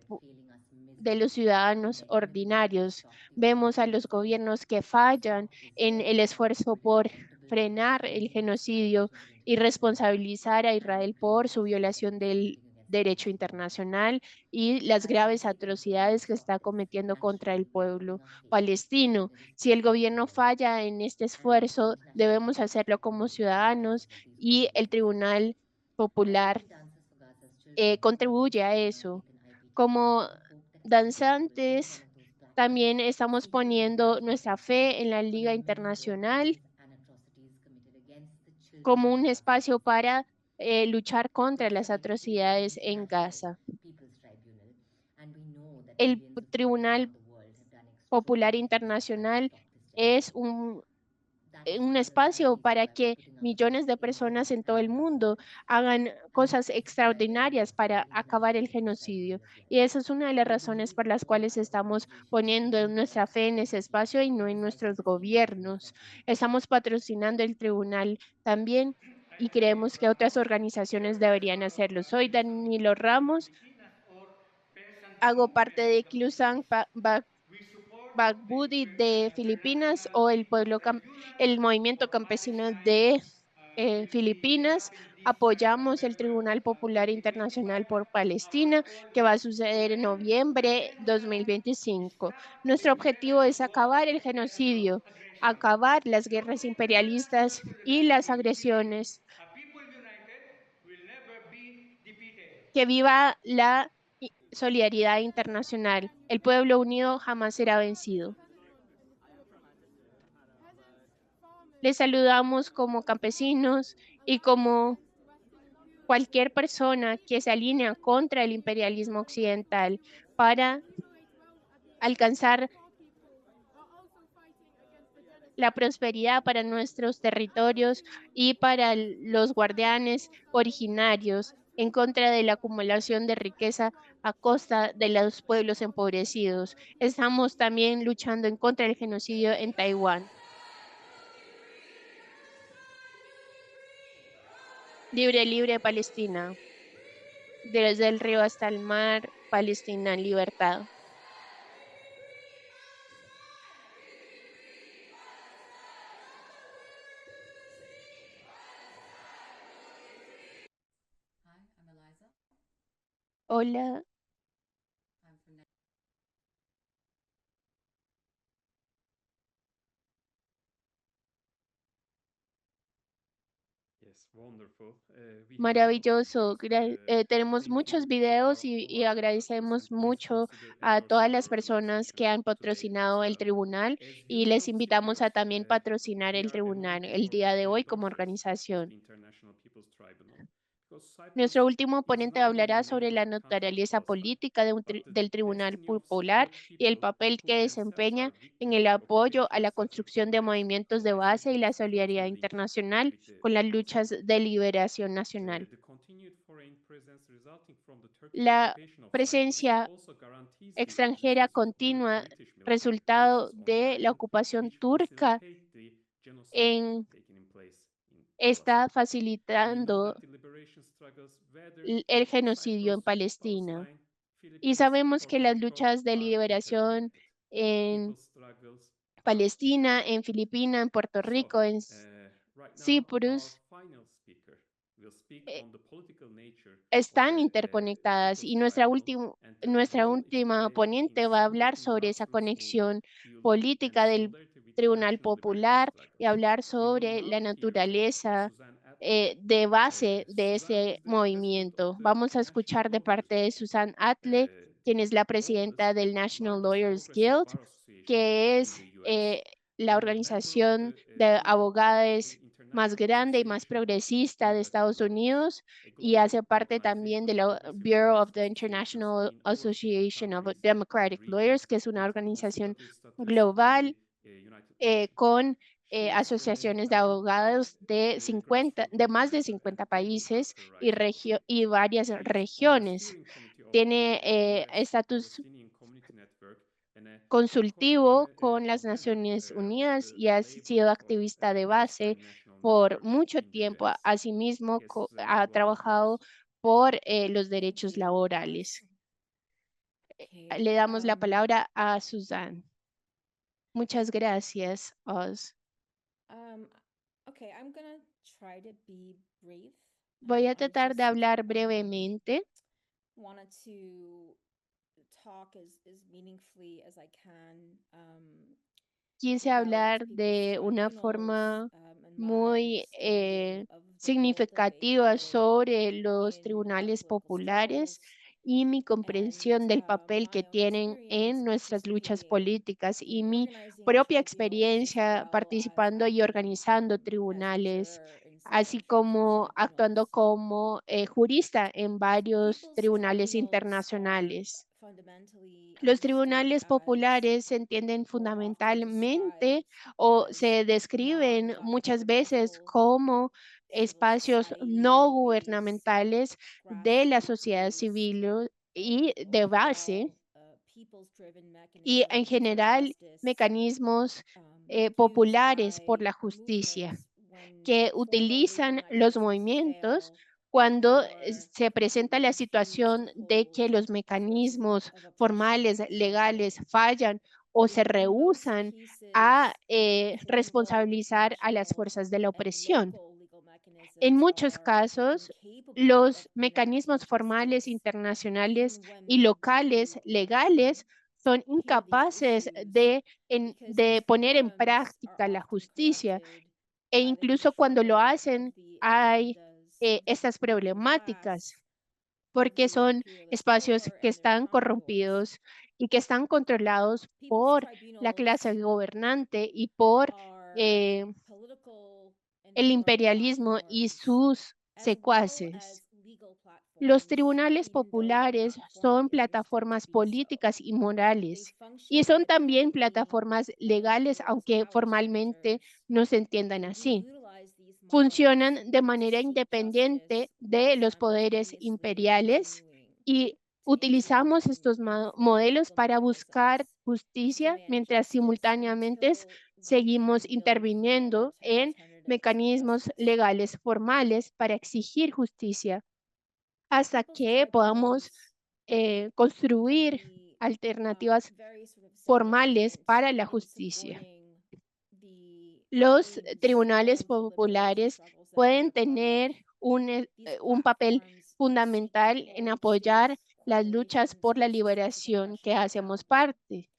ciudadanos ordinarios. Vemos a los gobiernos que fallan en el esfuerzo por frenar el genocidio y responsabilizar a Israel por su violación del derecho internacional y las graves atrocidades que está cometiendo contra el pueblo palestino. Si el gobierno falla en este esfuerzo, debemos hacerlo como ciudadanos y el Tribunal Popular contribuye a eso. Como danzantes, también estamos poniendo nuestra fe en la Liga Internacional como un espacio para luchar contra las atrocidades en Gaza. El Tribunal Popular Internacional es un un espacio para que millones de personas en todo el mundo hagan cosas extraordinarias para acabar el genocidio. Y esa es una de las razones por las cuales estamos poniendo nuestra fe en ese espacio y no en nuestros gobiernos. Estamos patrocinando el tribunal también y creemos que otras organizaciones deberían hacerlo. Soy Danilo Ramos, hago parte de Klusang Bagbudi de Filipinas o el movimiento campesino de Filipinas. Apoyamos el Tribunal Popular Internacional por Palestina, que va a suceder en noviembre 2025. Nuestro objetivo es acabar el genocidio, acabar las guerras imperialistas y las agresiones. Que viva la solidaridad internacional. El pueblo unido jamás será vencido. Les saludamos como campesinos y como cualquier persona que se alinea contra el imperialismo occidental para alcanzar la prosperidad para nuestros territorios y para los guardianes originarios en contra de la acumulación de riqueza a costa de los pueblos empobrecidos. Estamos también luchando en contra del genocidio en Taiwán. Libre, libre Palestina. Desde el río hasta el mar, Palestina en libertad. Hola. Maravilloso. Tenemos muchos videos y agradecemos mucho a todas las personas que han patrocinado el tribunal y les invitamos a también patrocinar el tribunal el día de hoy como organización. Nuestro último ponente hablará sobre la naturaleza política del Tribunal Popular y el papel que desempeña en el apoyo a la construcción de movimientos de base y la solidaridad internacional con las luchas de liberación nacional. La presencia extranjera continua, resultado de la ocupación turca, está facilitando el genocidio en Palestina. Y sabemos que las luchas de liberación en Palestina, en Filipinas, en Puerto Rico, en Cyprus, están interconectadas y nuestra última ponente va a hablar sobre esa conexión política del Tribunal Popular y hablar sobre la naturaleza de base de ese movimiento. Vamos a escuchar de parte de Susan Atle, quien es la presidenta del National Lawyers Guild, que es la organización de abogados más grande y más progresista de Estados Unidos y hace parte también de la Bureau of the International Association of Democratic Lawyers, que es una organización global con asociaciones de abogados de más de 50 países y varias regiones. Tiene estatus consultivo con las Naciones Unidas y ha sido activista de base por mucho tiempo. Asimismo, ha trabajado por los derechos laborales. Le damos la palabra a Susan. Muchas gracias, Oz. Voy a tratar de hablar brevemente. Quise hablar de una forma muy significativa sobre los tribunales populares y mi comprensión del papel que tienen en nuestras luchas políticas y mi propia experiencia participando y organizando tribunales, así como actuando como jurista en varios tribunales internacionales. Los tribunales populares se entienden fundamentalmente o se describen muchas veces como espacios no gubernamentales de la sociedad civil y de base, y en general mecanismos populares por la justicia que utilizan los movimientos cuando se presenta la situación de que los mecanismos formales, legales, fallan o se rehúsan a responsabilizar a las fuerzas de la opresión. En muchos casos, los mecanismos formales internacionales y locales legales son incapaces de poner en práctica la justicia, e incluso cuando lo hacen hay estas problemáticas porque son espacios que están corrompidos y que están controlados por la clase gobernante y por el imperialismo y sus secuaces. Los tribunales populares son plataformas políticas y morales y son también plataformas legales, aunque formalmente no se entiendan así. Funcionan de manera independiente de los poderes imperiales y utilizamos estos modelos para buscar justicia mientras simultáneamente seguimos interviniendo en mecanismos legales formales para exigir justicia hasta que podamos construir alternativas formales para la justicia. Los tribunales populares pueden tener un papel fundamental en apoyar las luchas por la liberación que hacemos parte.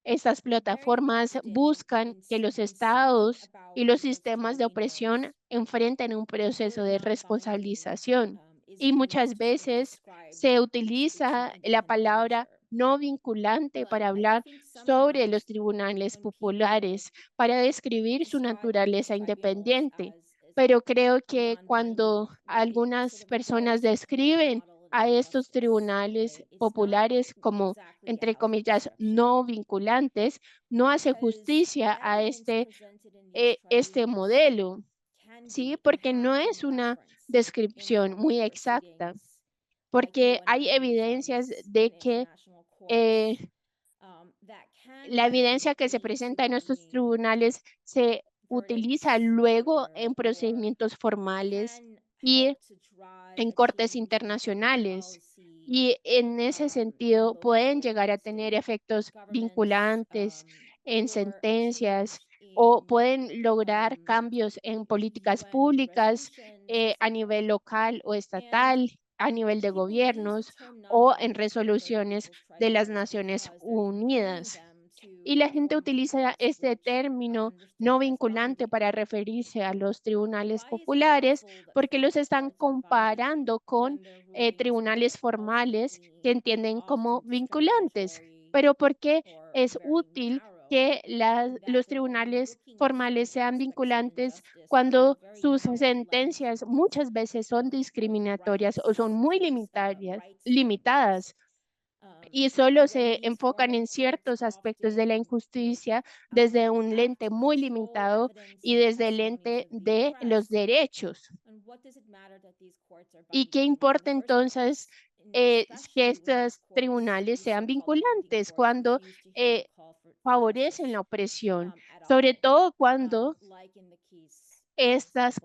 Estas plataformas buscan que los estados y los sistemas de opresión enfrenten un proceso de responsabilización y muchas veces se utiliza la palabra no vinculante para hablar sobre los tribunales populares, para describir su naturaleza independiente. Pero creo que cuando algunas personas describen a estos tribunales populares como, entre comillas, no vinculantes, no hace justicia a este modelo, ¿sí? Porque no es una descripción muy exacta, porque hay evidencias de que la evidencia que se presenta en estos tribunales se utiliza luego en procedimientos formales y en cortes internacionales. Y en ese sentido pueden llegar a tener efectos vinculantes en sentencias o pueden lograr cambios en políticas públicas a nivel local o estatal, a nivel de gobiernos o en resoluciones de las Naciones Unidas. Y la gente utiliza este término no vinculante para referirse a los tribunales populares porque los están comparando con tribunales formales que entienden como vinculantes. Pero ¿por qué es útil que los tribunales formales sean vinculantes cuando sus sentencias muchas veces son discriminatorias o son muy limitadas? Y solo se enfocan en ciertos aspectos de la injusticia desde un lente muy limitado y desde el lente de los derechos. ¿Y qué importa entonces que estos tribunales sean vinculantes cuando favorecen la opresión? Sobre todo cuando estas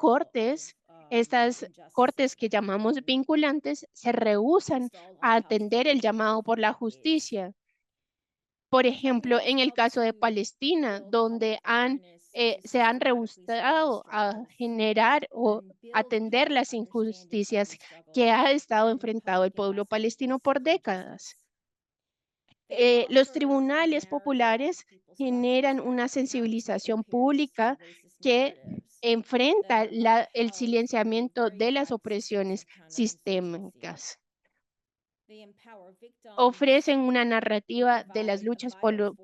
cortes que llamamos vinculantes se rehúsan a atender el llamado por la justicia. Por ejemplo, en el caso de Palestina, donde se han rehusado a generar o atender las injusticias que ha estado enfrentado el pueblo palestino por décadas. Los tribunales populares generan una sensibilización pública que enfrenta el silenciamiento de las opresiones sistémicas. Ofrecen una narrativa de las luchas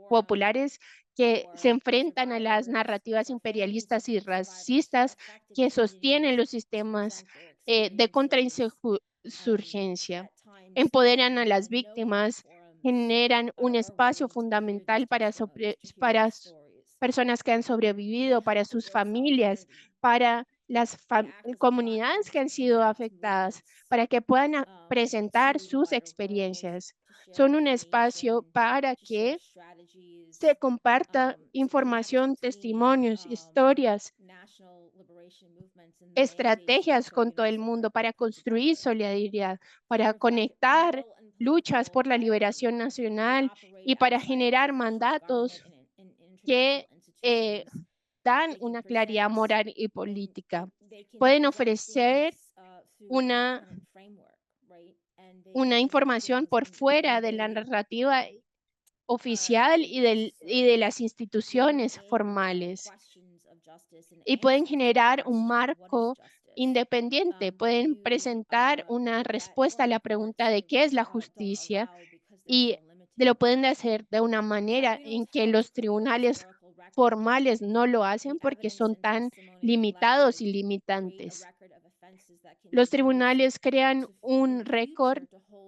populares que se enfrentan a las narrativas imperialistas y racistas que sostienen los sistemas de contrainsurgencia. Empoderan a las víctimas generan un espacio fundamental para personas que han sobrevivido, para sus familias, para las comunidades que han sido afectadas, para que puedan presentar sus experiencias. Son un espacio para que se comparta información, testimonios, historias, estrategias con todo el mundo para construir solidaridad, para conectar luchas por la liberación nacional y para generar mandatos que dan una claridad moral y política. Pueden ofrecer una información por fuera de la narrativa oficial y de las instituciones formales. Y pueden generar un marco independiente, pueden presentar una respuesta a la pregunta de qué es la justicia y lo pueden hacer de una manera en que los tribunales formales no lo hacen porque son tan limitados y limitantes. Los tribunales crean un récord,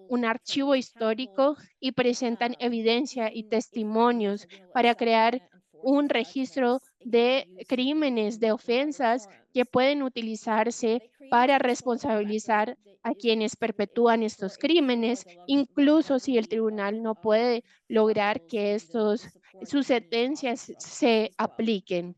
un archivo histórico y presentan evidencia y testimonios para crear un registro de crímenes, de ofensas que pueden utilizarse para responsabilizar a quienes perpetúan estos crímenes, incluso si el tribunal no puede lograr que sus sentencias se apliquen.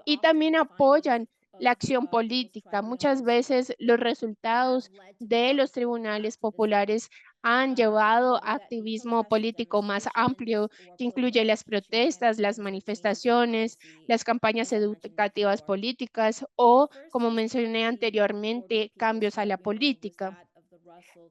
Y también apoyan la acción política. Muchas veces los resultados de los tribunales populares han llevado a activismo político más amplio, que incluye las protestas, las manifestaciones, las campañas educativas políticas o, como mencioné anteriormente, cambios a la política.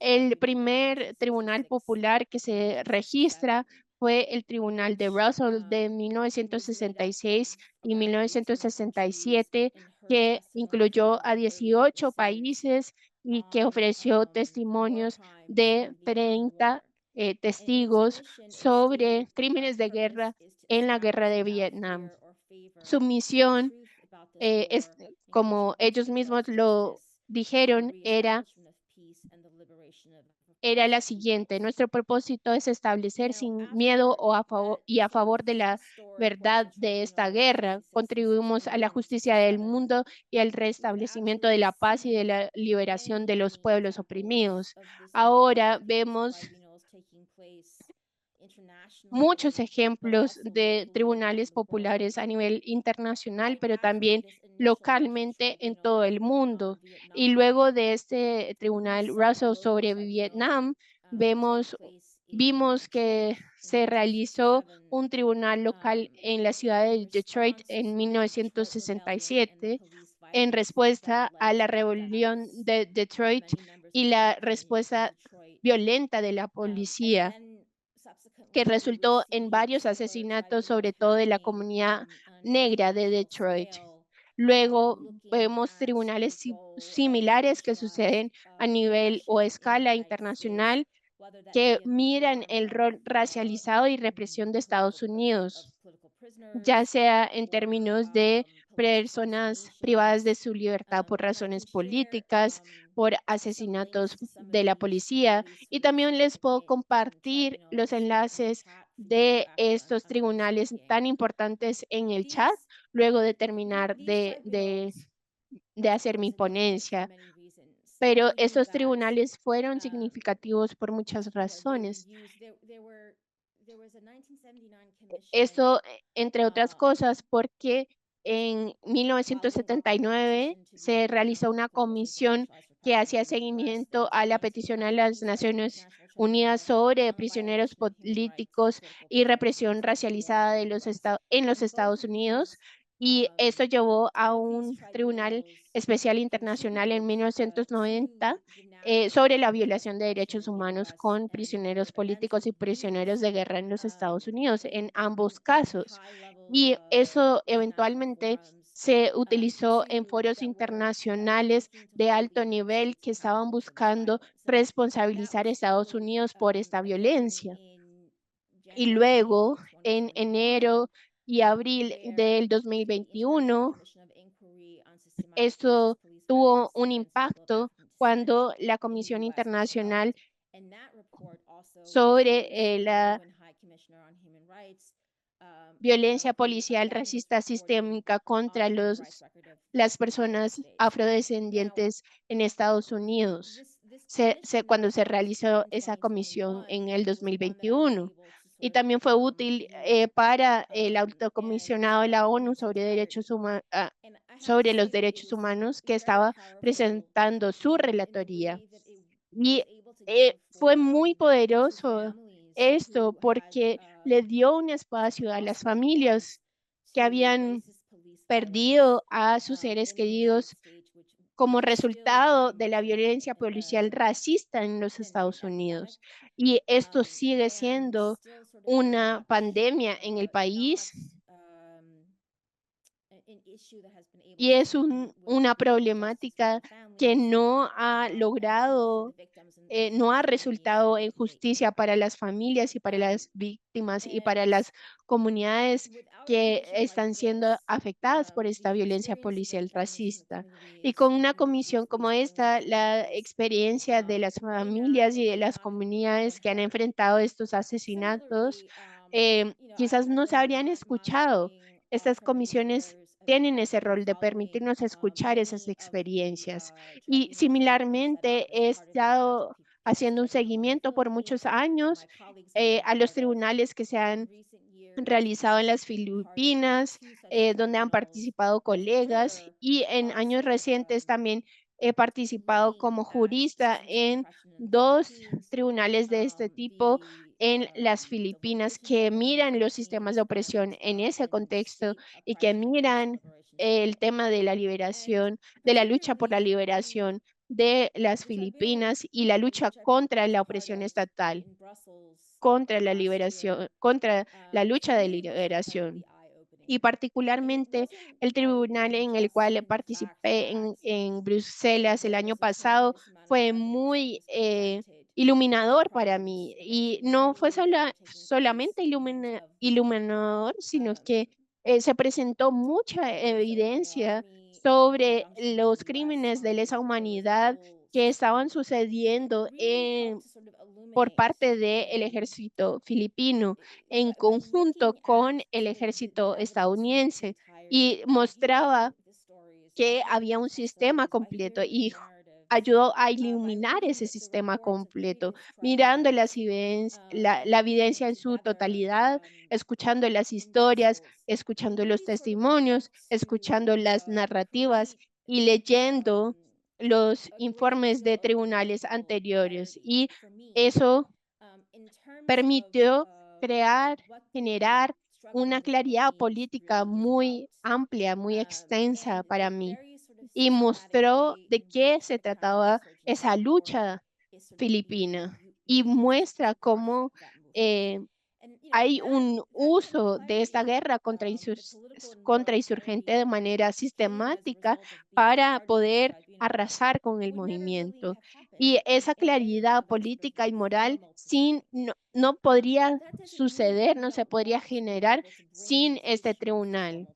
El primer tribunal popular que se registra fue el Tribunal de Russell de 1966 y 1967, que incluyó a 18 países y que ofreció testimonios de 30 testigos sobre crímenes de guerra en la guerra de Vietnam. Su misión, como ellos mismos lo dijeron, era la siguiente: nuestro propósito es establecer sin miedo y a favor de la verdad de esta guerra. Contribuimos a la justicia del mundo y al restablecimiento de la paz y de la liberación de los pueblos oprimidos. Ahora vemos muchos ejemplos de tribunales populares a nivel internacional, pero también localmente en todo el mundo. Y luego de este tribunal Russell sobre Vietnam, vimos que se realizó un tribunal local en la ciudad de Detroit en 1967 en respuesta a la rebelión de Detroit y la respuesta violenta de la policía, que resultó en varios asesinatos, sobre todo de la comunidad negra de Detroit. Luego vemos tribunales similares que suceden a nivel o escala internacional que miran el rol racializado y represión de Estados Unidos, ya sea en términos de personas privadas de su libertad por razones políticas, por asesinatos de la policía. Y también les puedo compartir los enlaces de estos tribunales tan importantes en el chat, luego de terminar de hacer mi ponencia. Pero estos tribunales fueron significativos por muchas razones. Esto, entre otras cosas, porque en 1979 se realizó una comisión que hacía seguimiento a la petición a las Naciones Unidas sobre prisioneros políticos y represión racializada en los Estados Unidos. Y esto llevó a un tribunal especial internacional en 1990 sobre la violación de derechos humanos con prisioneros políticos y prisioneros de guerra en los Estados Unidos, en ambos casos. Y eso eventualmente se utilizó en foros internacionales de alto nivel que estaban buscando responsabilizar a Estados Unidos por esta violencia. Y luego, en enero y abril del 2021, esto tuvo un impacto cuando la Comisión Internacional sobre la violencia policial racista sistémica contra las personas afrodescendientes en Estados Unidos, cuando se realizó esa comisión en el 2021. Y también fue útil para el autocomisionado de la ONU sobre sobre los derechos humanos, que estaba presentando su relatoría. Y fue muy poderoso esto porque le dio un espacio a las familias que habían perdido a sus seres queridos como resultado de la violencia policial racista en los Estados Unidos. Y esto sigue siendo una pandemia en el país y es una problemática que no ha logrado, no ha resultado en justicia para las familias y para las víctimas y para las comunidades que están siendo afectadas por esta violencia policial racista. Y con una comisión como esta, la experiencia de las familias y de las comunidades que han enfrentado estos asesinatos quizás no se habrían escuchado. Estas comisiones tienen ese rol de permitirnos escuchar esas experiencias. Y similarmente he estado haciendo un seguimiento por muchos años a los tribunales que se han realizado en las Filipinas, donde han participado colegas, y en años recientes también he participado como jurista en 2 tribunales de este tipo en las Filipinas que miran los sistemas de opresión en ese contexto y que miran el tema de la liberación, de la lucha por la liberación de las Filipinas y la lucha contra la opresión estatal, contra la liberación, contra la lucha de liberación. Y particularmente el tribunal en el cual participé en Bruselas el año pasado fue muy iluminador para mí. Y no fue solamente iluminador, sino que se presentó mucha evidencia sobre los crímenes de lesa humanidad que estaban sucediendo por parte del ejército filipino en conjunto con el ejército estadounidense, y mostraba que había un sistema completo y ayudó a iluminar ese sistema completo, mirando la evidencia en su totalidad, escuchando las historias, escuchando los testimonios, escuchando las narrativas y leyendo los informes de tribunales anteriores. Y eso permitió generar una claridad política muy amplia, muy extensa para mí, y mostró de qué se trataba esa lucha filipina, y muestra cómo hay un uso de esta guerra contra insurgente de manera sistemática para poder arrasar con el movimiento. Y esa claridad política y moral no podría suceder, no se podría generar sin este tribunal.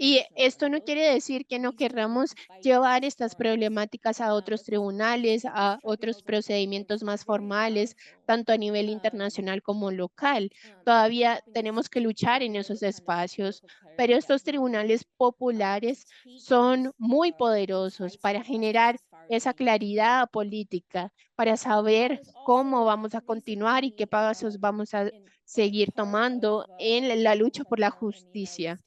Y esto no quiere decir que no querramos llevar estas problemáticas a otros tribunales, a otros procedimientos más formales, tanto a nivel internacional como local. Todavía tenemos que luchar en esos espacios, pero estos tribunales populares son muy poderosos para generar esa claridad política, para saber cómo vamos a continuar y qué pasos vamos a seguir tomando en la lucha por la justicia.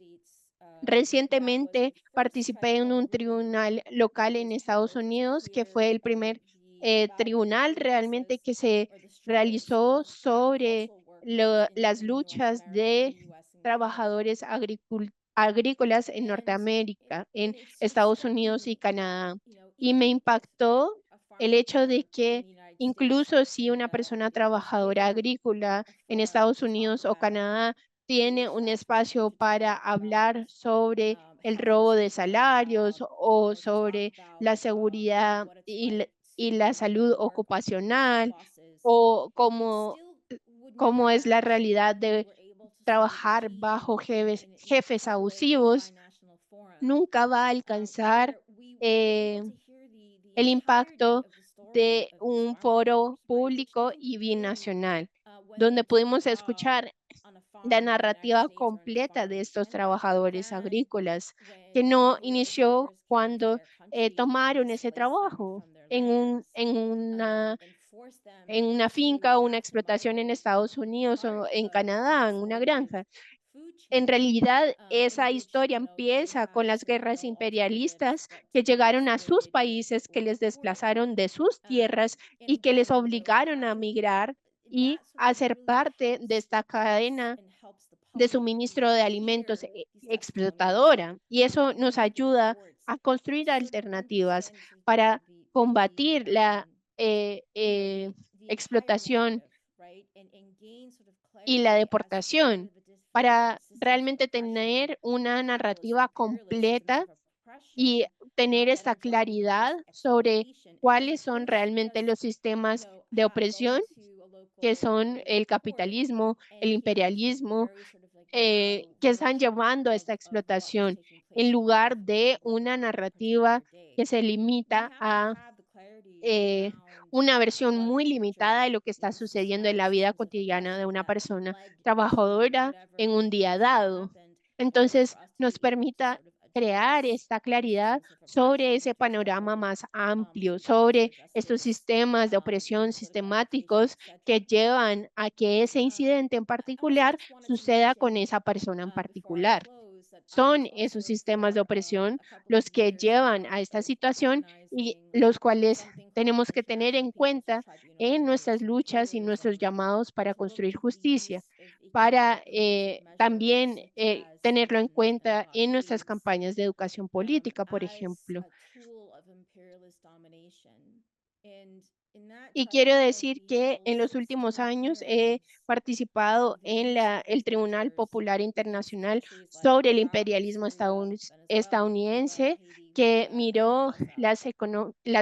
Recientemente participé en un tribunal local en Estados Unidos, que fue el primer tribunal realmente que se realizó sobre las luchas de trabajadores agrícolas en Norteamérica, en Estados Unidos y Canadá. Y me impactó el hecho de que incluso si una persona trabajadora agrícola en Estados Unidos o Canadá tiene un espacio para hablar sobre el robo de salarios o sobre la seguridad y la salud ocupacional, o cómo es la realidad de trabajar bajo jefes abusivos, nunca va a alcanzar el impacto de un foro público y binacional, donde pudimos escuchar la narrativa completa de estos trabajadores agrícolas, que no inició cuando tomaron ese trabajo en una finca o una explotación en Estados Unidos o en Canadá, en una granja. En realidad, esa historia empieza con las guerras imperialistas que llegaron a sus países, que les desplazaron de sus tierras y que les obligaron a migrar y a ser parte de esta cadena de suministro de alimentos explotadora. Y eso nos ayuda a construir alternativas para combatir la explotación y la deportación, para realmente tener una narrativa completa y tener esta claridad sobre cuáles son realmente los sistemas de opresión, que son el capitalismo, el imperialismo, que están llevando a esta explotación, en lugar de una narrativa que se limita a una versión muy limitada de lo que está sucediendo en la vida cotidiana de una persona trabajadora en un día dado. Entonces, nos permita crear esta claridad sobre ese panorama más amplio, sobre estos sistemas de opresión sistemáticos que llevan a que ese incidente en particular suceda con esa persona en particular. Son esos sistemas de opresión los que llevan a esta situación y los cuales tenemos que tener en cuenta en nuestras luchas y nuestros llamados para construir justicia, para también tenerlo en cuenta en nuestras campañas de educación política, por ejemplo. Y quiero decir que en los últimos años he participado en el Tribunal Popular Internacional sobre el imperialismo estadounidense, que miró las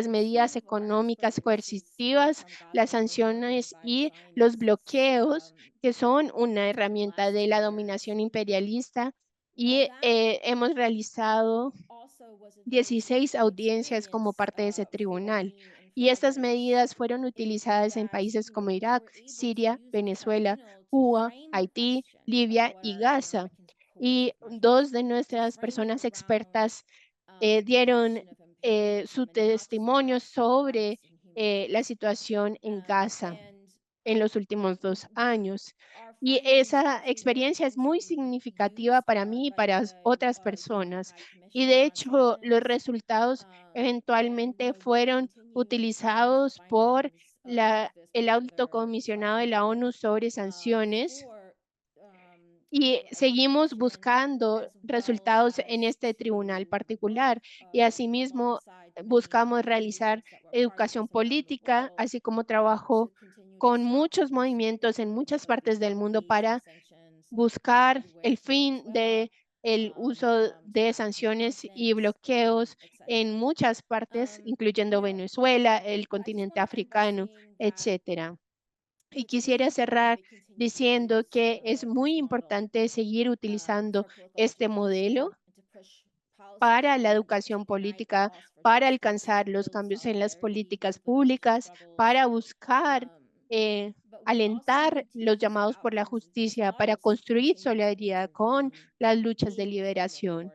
medidas económicas coercitivas, las sanciones y los bloqueos, que son una herramienta de la dominación imperialista. Y hemos realizado 16 audiencias como parte de ese tribunal. Y estas medidas fueron utilizadas en países como Irak, Siria, Venezuela, Cuba, Haití, Libia y Gaza. Y dos de nuestras personas expertas dieron su testimonio sobre la situación en Gaza en los últimos 2 años. Y esa experiencia es muy significativa para mí y para otras personas. Y de hecho, los resultados eventualmente fueron utilizados por el alto comisionado de la ONU sobre sanciones. Y seguimos buscando resultados en este tribunal particular. Y asimismo, buscamos realizar educación política, así como trabajo con muchos movimientos en muchas partes del mundo para buscar el fin de el uso de sanciones y bloqueos en muchas partes, incluyendo Venezuela, el continente africano, etcétera. Y quisiera cerrar diciendo que es muy importante seguir utilizando este modelo para la educación política, para alcanzar los cambios en las políticas públicas, para buscar alentar los llamados por la justicia, para construir solidaridad con las luchas de liberación.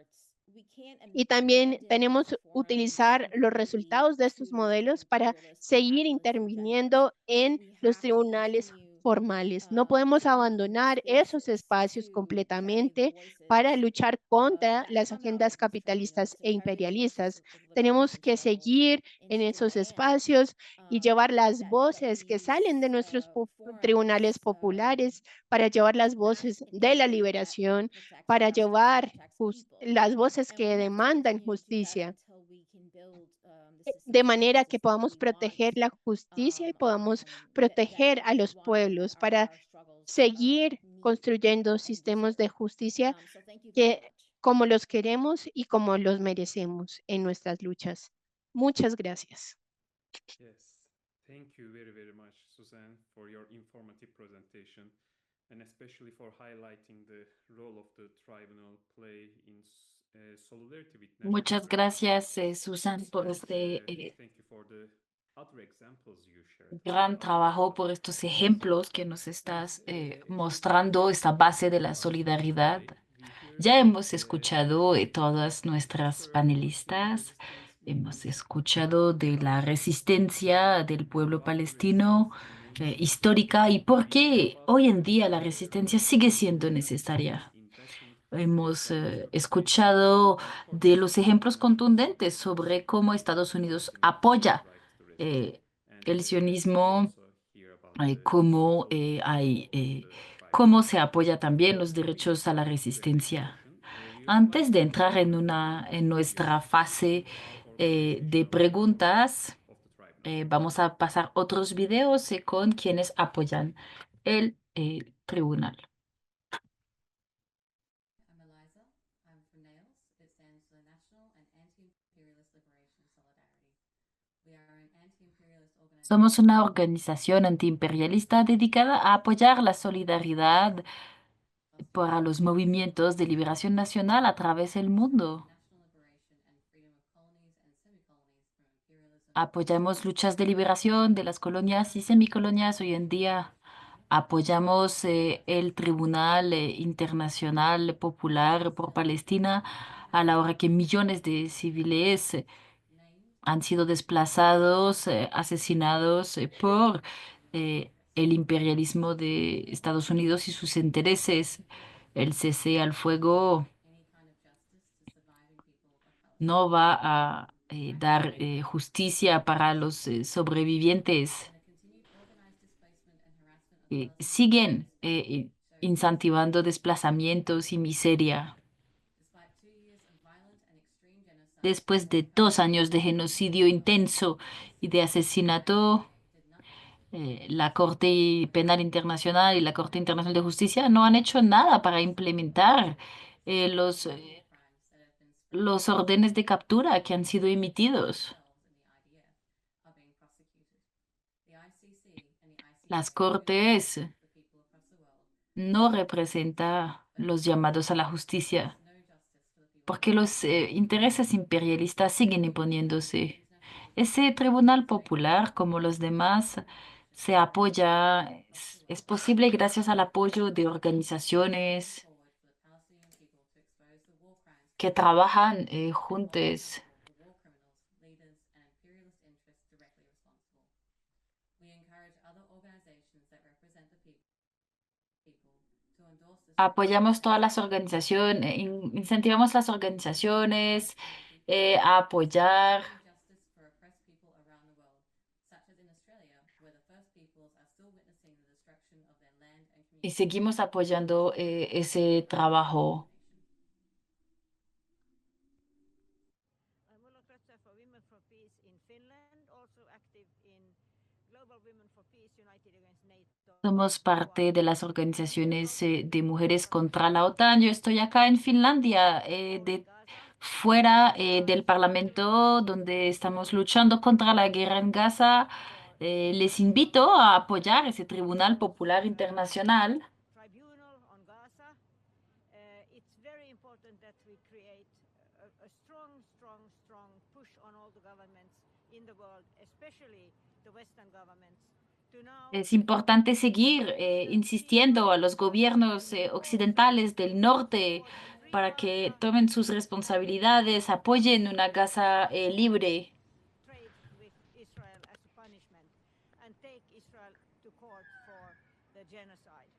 Y también tenemos que utilizar los resultados de estos modelos para seguir interviniendo en los tribunales formales. No podemos abandonar esos espacios completamente para luchar contra las agendas capitalistas e imperialistas. Tenemos que seguir en esos espacios y llevar las voces que salen de nuestros tribunales populares, para llevar las voces de la liberación, para llevar las voces que demandan justicia, de manera que podamos proteger la justicia y podamos proteger a los pueblos, para seguir construyendo sistemas de justicia que como los queremos y como los merecemos en nuestras luchas. Muchas gracias. Yes, thank you very, very much, Suzanne, for your informative presentation, and especially for highlighting the role of the tribunal play in solidarity with national Muchas security. gracias, Susan, por este Thank you for the other examples you shared. gran trabajo, por estos ejemplos que nos estás mostrando, esta base de la solidaridad. Ya hemos escuchado todas nuestras panelistas, hemos escuchado de la resistencia del pueblo palestino histórica y por qué hoy en día la resistencia sigue siendo necesaria. Hemos escuchado de los ejemplos contundentes sobre cómo Estados Unidos apoya el sionismo, cómo se apoya también los derechos a la resistencia. Antes de entrar en nuestra fase de preguntas, vamos a pasar otros videos con quienes apoyan el tribunal. I'm Eliza. I'm from NAILS. It stands for National and Anti-Imperialist Liberation Solidarity. We are an anti-imperialist organization. Somos una organización antiimperialista dedicada a apoyar la solidaridad para los movimientos de liberación nacional a través del mundo. National liberation and freedom of colonies and semi-colonies from imperialism. Apoyamos luchas de liberación de las colonias y semicolonias. Hoy en día apoyamos el Tribunal Internacional Popular por Palestina a la hora que millones de civiles han sido desplazados, asesinados por el imperialismo de Estados Unidos y sus intereses. El cese al fuego Any kind of justice to surviving people of Palestine. no va a dar justicia para los sobrevivientes. The continued organized displacement and harassment of que Palestinians siguen incentivando desplazamientos y miseria. despite 2 years of violent and extreme genocide. Después de 2 años de genocidio intenso y de asesinato, la Corte Penal Internacional y la Corte Internacional de Justicia no han hecho nada para implementar los órdenes de captura que han sido emitidos. Las Cortes no representan los llamados a la justicia porque los intereses imperialistas siguen imponiéndose. Ese tribunal popular, como los demás, se apoya, es posible gracias al apoyo de organizaciones que trabajan juntas. Apoyamos todas las organizaciones, incentivamos las organizaciones a apoyar y seguimos apoyando ese trabajo. Somos parte de las organizaciones de mujeres contra la OTAN. Yo estoy acá en Finlandia, fuera del Parlamento, donde estamos luchando contra la guerra en Gaza. Les invito a apoyar ese Tribunal Popular Internacional. Tribunal on Gaza. It's very important that we create a strong push on all the governments in the world, especially the Western governments. Es importante seguir insistiendo a los gobiernos occidentales del norte para que tomen sus responsabilidades, apoyen una Gaza libre. Trade with Israel as a punishment and take Israel to court for the genocide.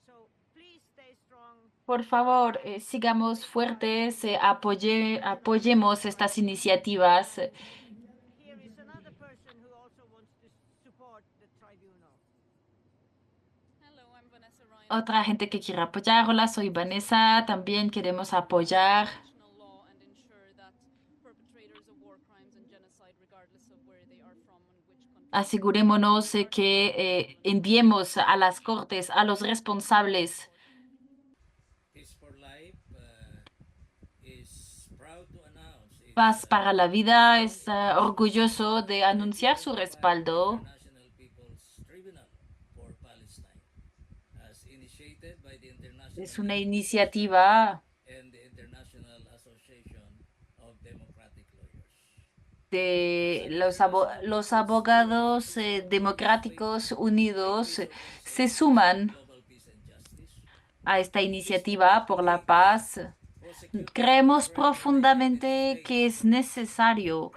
So please stay strong. Por favor, sigamos fuertes, apoyemos estas iniciativas. Here is another person who also wants to support the tribunal. Hello, I'm Vanessa Ryan. Otra gente que quiera apoyar. Hola, soy Vanessa. También queremos apoyar. International law and ensure that perpetrators of war crimes and genocide, regardless of where they are from and which country. Asegurémonos que enviemos a las cortes a los responsables. Peace for Life is proud to announce its Paz para la Vida está orgulloso de anunciar su respaldo International People's Tribunal for Palestine, as initiated by the International Es una iniciativa and the International Association los abogados democráticos unidos se suman a esta iniciativa por la paz. Creemos profundamente que es necesario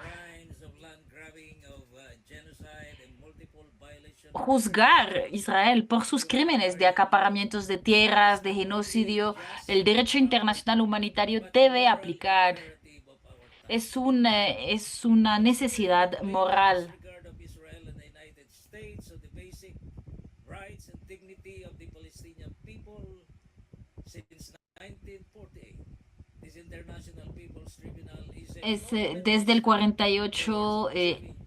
juzgar a Israel por sus crímenes de acaparamientos de tierras, de genocidio. El derecho internacional humanitario debe aplicar. Es una necesidad moral. Desde el 48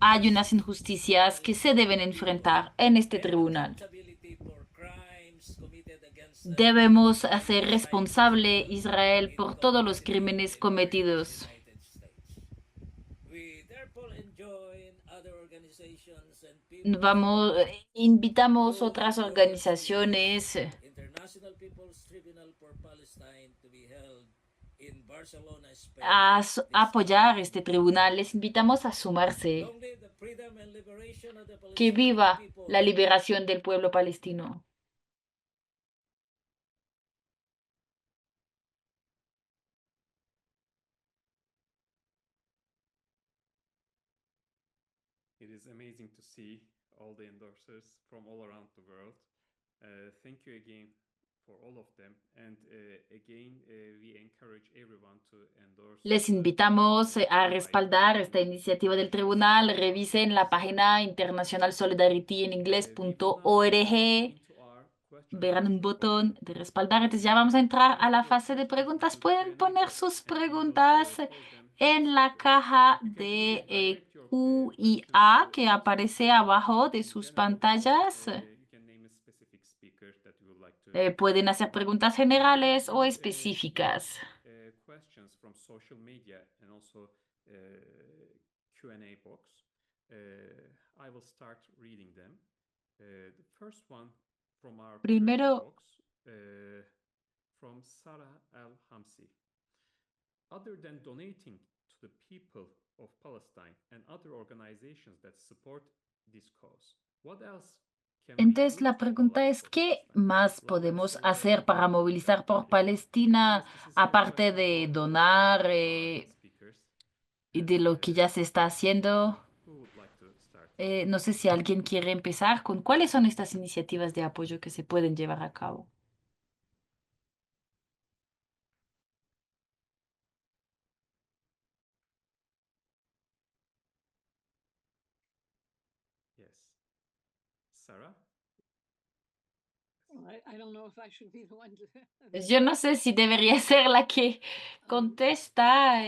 hay unas injusticias que se deben enfrentar en este tribunal. Debemos hacer responsable a Israel por todos los crímenes cometidos. Invitamos otras organizaciones a apoyar este tribunal. Les invitamos a sumarse. Que viva la liberación del pueblo palestino. It is amazing to see all the endorsers from all around the world. Thank you again for all of them. And again, we encourage everyone to endorse. Les invitamos a respaldar esta iniciativa del tribunal. Revisen la página internacional solidarity en inglés.org. Verán un botón de respaldar. Entonces ya vamos a entrar a la fase de preguntas. Pueden poner sus preguntas en la caja de Q y A que aparece abajo de sus pantallas. Pueden hacer preguntas generales o específicas. Questions from social media and also Q&A box. I will start reading them. The first one from our Primero, box, from Sarah Al-Hamsi. Other than donating to the people of Palestine and other organizations that support this cause, what else? Entonces, la pregunta es, ¿qué más podemos hacer para movilizar por Palestina, aparte de donar y de lo que ya se está haciendo? No sé si alguien quiere empezar con cuáles son estas iniciativas de apoyo que se pueden llevar a cabo. Yes. Sarah? Yo no sé si debería ser la que contesta.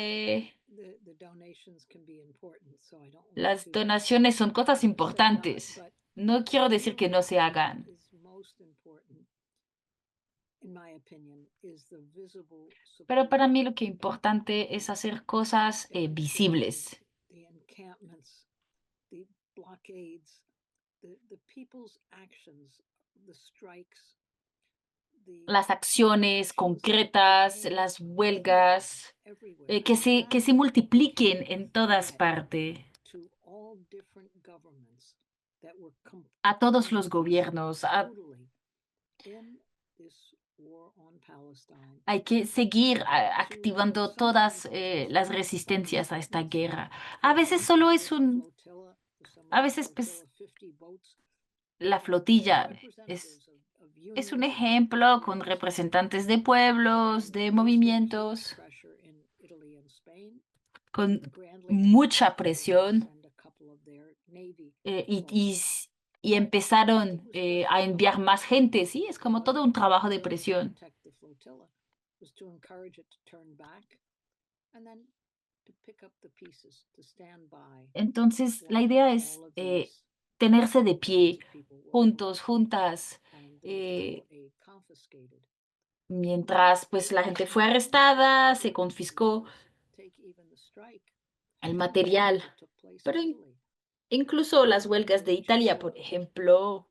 Las donaciones son cosas importantes. No quiero decir que no se hagan. Pero para mí lo que es importante es hacer cosas visibles. Las acciones concretas, las huelgas, que se multipliquen en todas partes. A todos los gobiernos. Hay que seguir activando todas las resistencias a esta guerra. A veces solo es a veces pues, la flotilla es un ejemplo con representantes de pueblos, de movimientos, con mucha presión y empezaron a enviar más gente, ¿sí? Es como todo un trabajo de presión. Entonces, la idea es tenerse de pie, juntos, juntas, mientras pues la gente fue arrestada, se confiscó el material. Pero incluso las huelgas de Italia, por ejemplo,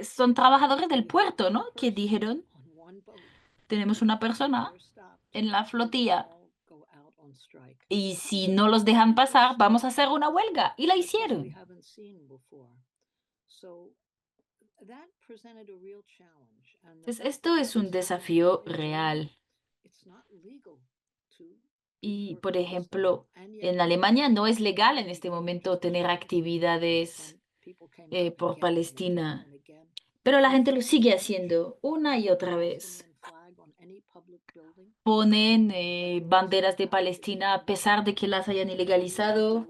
son trabajadores del puerto, ¿no? Que dijeron, tenemos una persona en la flotilla Y si no los dejan pasar, vamos a hacer una huelga. Y la hicieron. Entonces, esto es un desafío real. Y, por ejemplo, en Alemania no es legal en este momento tener actividades por Palestina, pero la gente lo sigue haciendo una y otra vez. Ponen banderas de Palestina a pesar de que las hayan ilegalizado.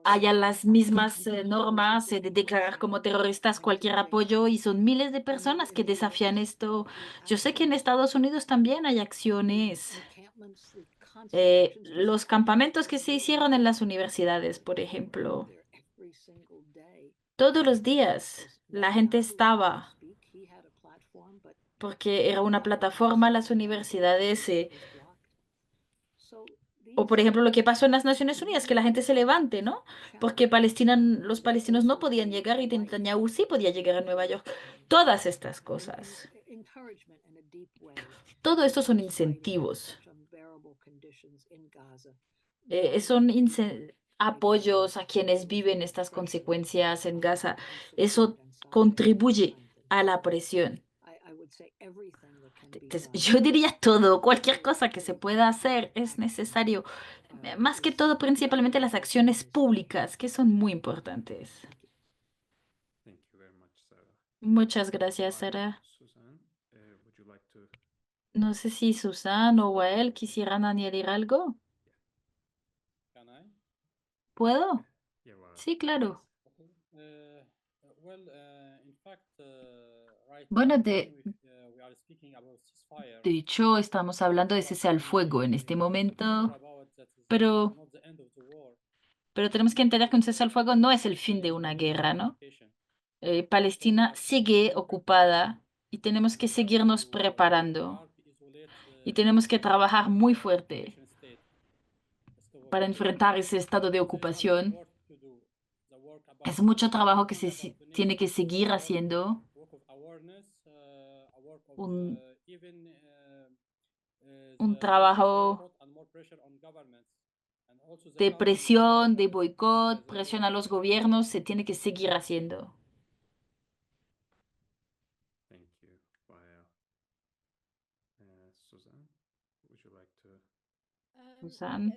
Haya las mismas normas de declarar como terroristas cualquier apoyo y son miles de personas que desafían esto. Yo sé que en Estados Unidos también hay acciones. Los campamentos que se hicieron en las universidades, por ejemplo, todos los días la gente estaba, porque era una plataforma, las universidades, o por ejemplo lo que pasó en las Naciones Unidas, que la gente se levante, ¿no? Porque los palestinos no podían llegar y Netanyahu sí podía llegar a Nueva York. Todas estas cosas. Todo esto son incentivos. Son apoyos a quienes viven estas consecuencias en Gaza. Eso contribuye a la presión. Entonces, yo diría todo, cualquier cosa que se pueda hacer es necesario. Más que todo, principalmente las acciones públicas, que son muy importantes. Thank you very much, Sarah. Muchas gracias, Sara. Susan, would you like to? No sé si Susan o Wael quisieran añadir algo. Can I? ¿Puedo? Yeah, well, Sí, claro. Okay. In fact, right Bueno, now, de we are speaking about ceasefire. hecho, estamos hablando de cese al fuego en este momento, pero tenemos que entender que un cese al fuego no es el fin de una guerra, ¿no? Palestina sigue ocupada y tenemos que seguirnos preparando y tenemos que trabajar muy fuerte para enfrentar ese estado de ocupación. Es mucho trabajo que se tiene que seguir haciendo. Un trabajo de presión, de boicot, presión a los gobiernos, se tiene que seguir haciendo. thank you, Wael. Susan, would you like to? Susan.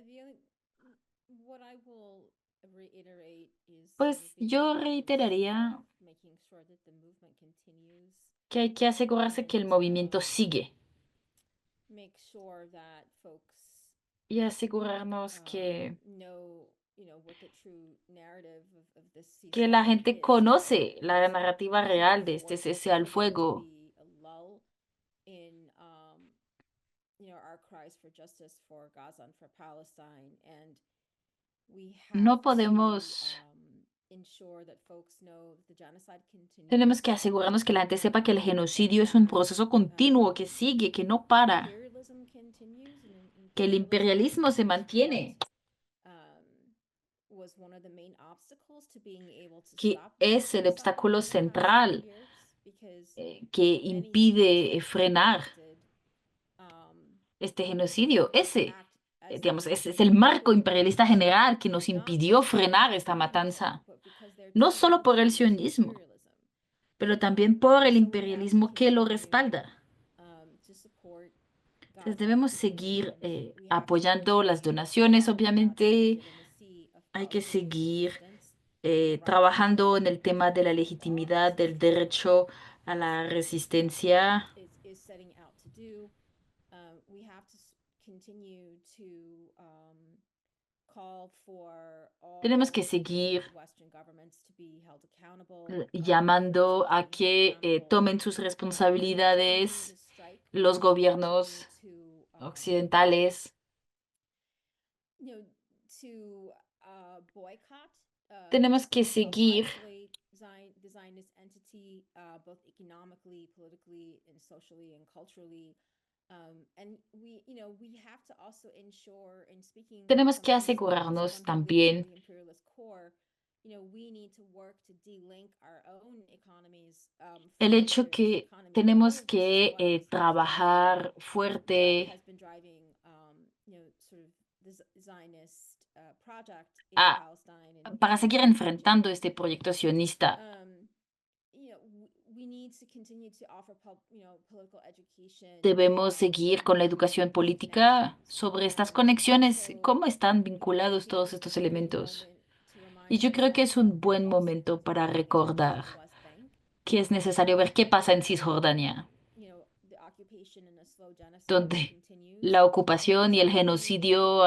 What I will reiterate is Pues yo reiteraría making sure that the movement continues, que hay que asegurarse que el movimiento sigue make sure that folks y asegurarnos que know, what the true narrative of this que la ceasefire gente is. conoce That la there's narrativa real de este cese al fuego. be a lull in our cries for justice for Gaza and for Palestine, and we have No podemos, to ensure that folks know that the genocide continues. tenemos que asegurarnos que la gente sepa que el genocidio es un proceso continuo que sigue, que no para, Imperialism continues, and que el imperialismo se mantiene, was one of the main obstacles to being able to que stop es el genocide obstáculo in the past central few years, because que many impide people frenar acted, este genocidio. Ese, act as digamos, if ese es el marco imperialista imperialism, general que nos not impidió because they're frenar esta doing it, matanza, but because they're no doing it solo por el because of sionismo, imperialism. pero también por el So we have to imperialismo que lo continue, respalda. to support Entonces Gaza, debemos seguir and we have to apoyando las continue donaciones, talking about the obviamente. legitimacy of Hay que Palestinian seguir resistance, the right to trabajando en resist, el tema de la legitimidad del derecho a la resistencia. is setting out to do. We have to continue to call for all Tenemos que seguir Western governments to be held accountable, llamando a que tomen sus responsabilidades los gobiernos occidentales. to boycott. Tenemos que seguir the Zionist entity, both economically, politically, and socially and culturally. And we have to also ensure, in speaking Tenemos from que someone asegurarnos who lives también in the imperialist core, we need to work to de-link our own economies El from hecho this que economy. tenemos All of this is que what has trabajar that fuerte has been driving, sort of this Zionist project in a- Palestine and para in seguir the enfrentando region. este proyecto sionista. We need to continue to offer political education. Debemos seguir con la educación política sobre estas conexiones, cómo están vinculados todos estos elementos. Y yo creo que es un buen momento para recordar que es necesario ver qué pasa en Cisjordania, donde la ocupación y el genocidio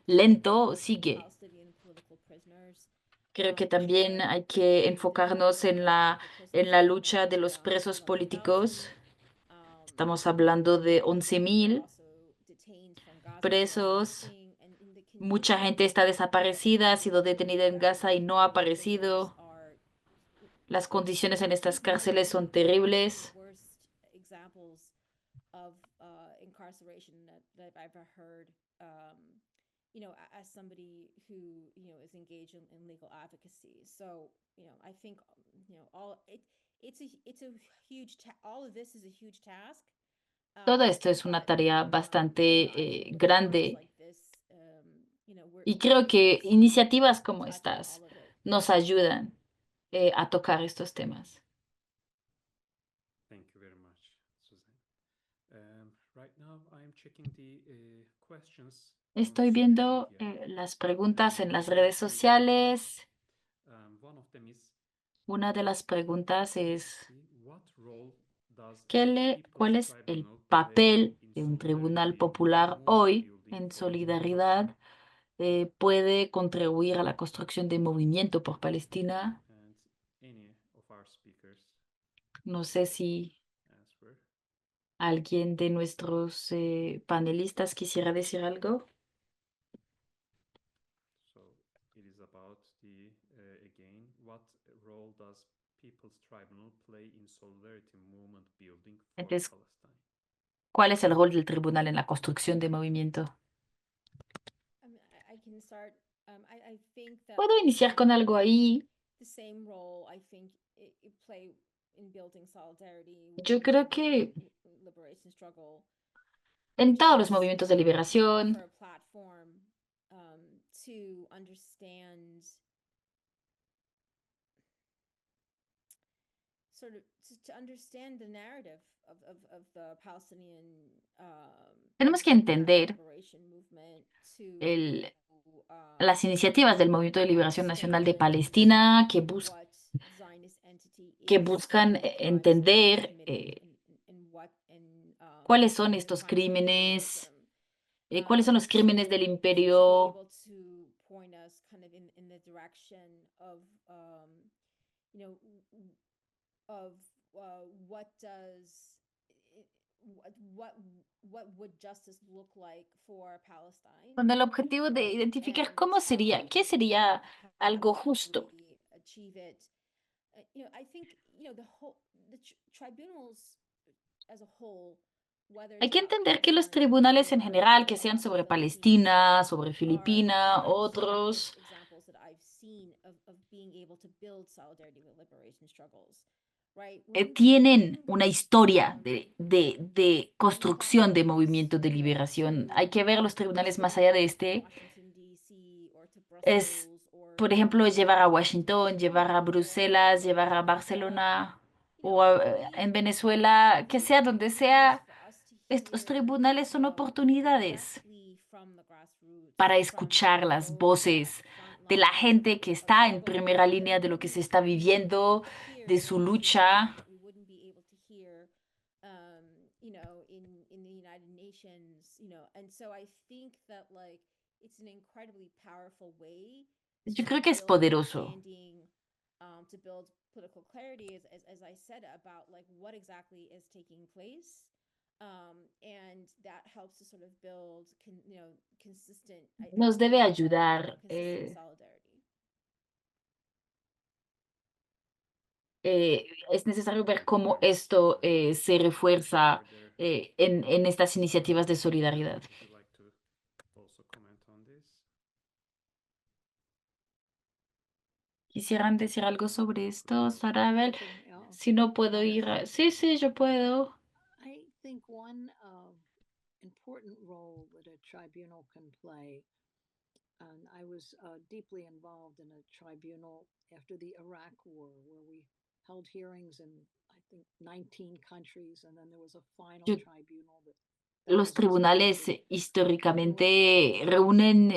lento sigue. Creo que también hay que enfocarnos en la lucha de los presos políticos. Estamos hablando de 11,000 presos. Mucha gente está desaparecida, ha sido detenida en Gaza y no ha aparecido. Las condiciones en estas cárceles son terribles. As somebody who, is engaged in legal advocacy. So, I think, it's a huge, all of this is a huge task. Todo esto es una tarea bastante grande. Y creo que iniciativas como estas nos ayudan a tocar estos temas. Thank you very much, Susan. Right now I'm checking the questions. Estoy viendo las preguntas en las redes sociales. One of them is, Una de las preguntas es, what role does ¿cuál es el papel de un tribunal popular hoy en solidaridad? ¿Puede contribuir a la construcción de movimiento por Palestina? Any of our speakers No sé si answer. alguien de nuestros panelistas quisiera decir algo. So it is about the again, what role does People's Tribunal play in solidarity movement building for Entonces, Palestine? ¿cuál es el rol del tribunal en la construcción de movimiento? I can start. I think that Puedo iniciar con algo ahí. the same role I think it play in building solidarity. Yo creo que Liberation struggle. en todos los movimientos de liberación, For a platform to understand sort of to understand the narrative of the Palestinian tenemos que entender liberation movement las iniciativas del Movimiento de Liberación Nacional de Palestina que buscan entender cuáles son estos crímenes, cuáles son los crímenes del imperio, con el objetivo de identificar cómo sería, qué sería algo justo. Hay que entender que los tribunales en general, que sean sobre Palestina, sobre Filipinas, otros, tienen una historia de construcción de movimientos de liberación. Hay que ver los tribunales más allá de este. Es, por ejemplo, llevar a Washington, llevar a Bruselas, llevar a Barcelona o en Venezuela, que sea donde sea. Estos tribunales son oportunidades para escuchar las voces de la gente que está en primera línea de lo que se está viviendo, de su lucha. Yo creo que es poderoso. To build political clarity, as I said, about like what exactly is taking place, and that helps to sort of build, consistent. Nos debe ayudar. Es necesario ver cómo esto se refuerza en estas iniciativas de solidaridad. Would you like to also comment on this? ¿Quisieran decir algo sobre esto, Sarabel? Question, Si no puedo yes. ir a... Sí, yo puedo. I think one important role that a tribunal can play, and I was deeply involved in a tribunal after the Iraq War, where we held hearings in, I think, 19 countries, and then there was a final Yo- tribunal that Los tribunales históricamente reúnen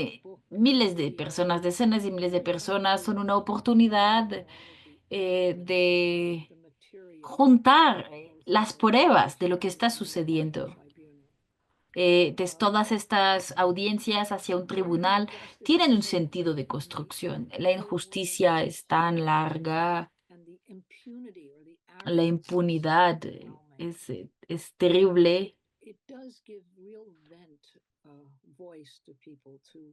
miles de personas, decenas y miles de personas. Son una oportunidad de juntar las pruebas de lo que está sucediendo. Todas estas audiencias hacia un tribunal tienen un sentido de construcción. La injusticia es tan larga, la impunidad es terrible. It does give real vent, voice to people to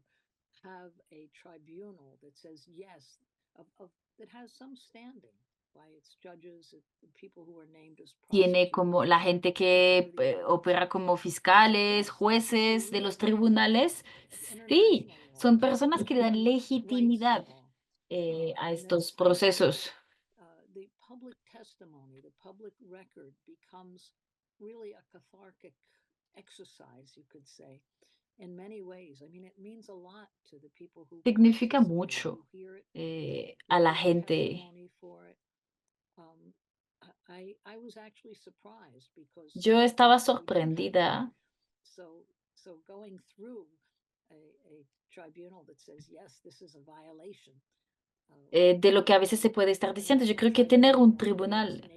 have a tribunal that says yes, that has some standing by its judges, the people who are named as Tiene como la gente que opera como fiscales, jueces de los tribunales. Sí, son personas que le dan legitimidad a estos procesos. The public testimony, the public record becomes really a cathartic exercise, you could say, in many ways. I mean, it means a lot to the people who Significa participate, mucho who hear it, a la give gente. testimony for it. I was actually surprised because Yo estaba we didn't have sorprendida so going through a tribunal that says yes, this is a violation. De lo que a veces se puede estar diciendo. Yo creo que tener un tribunal,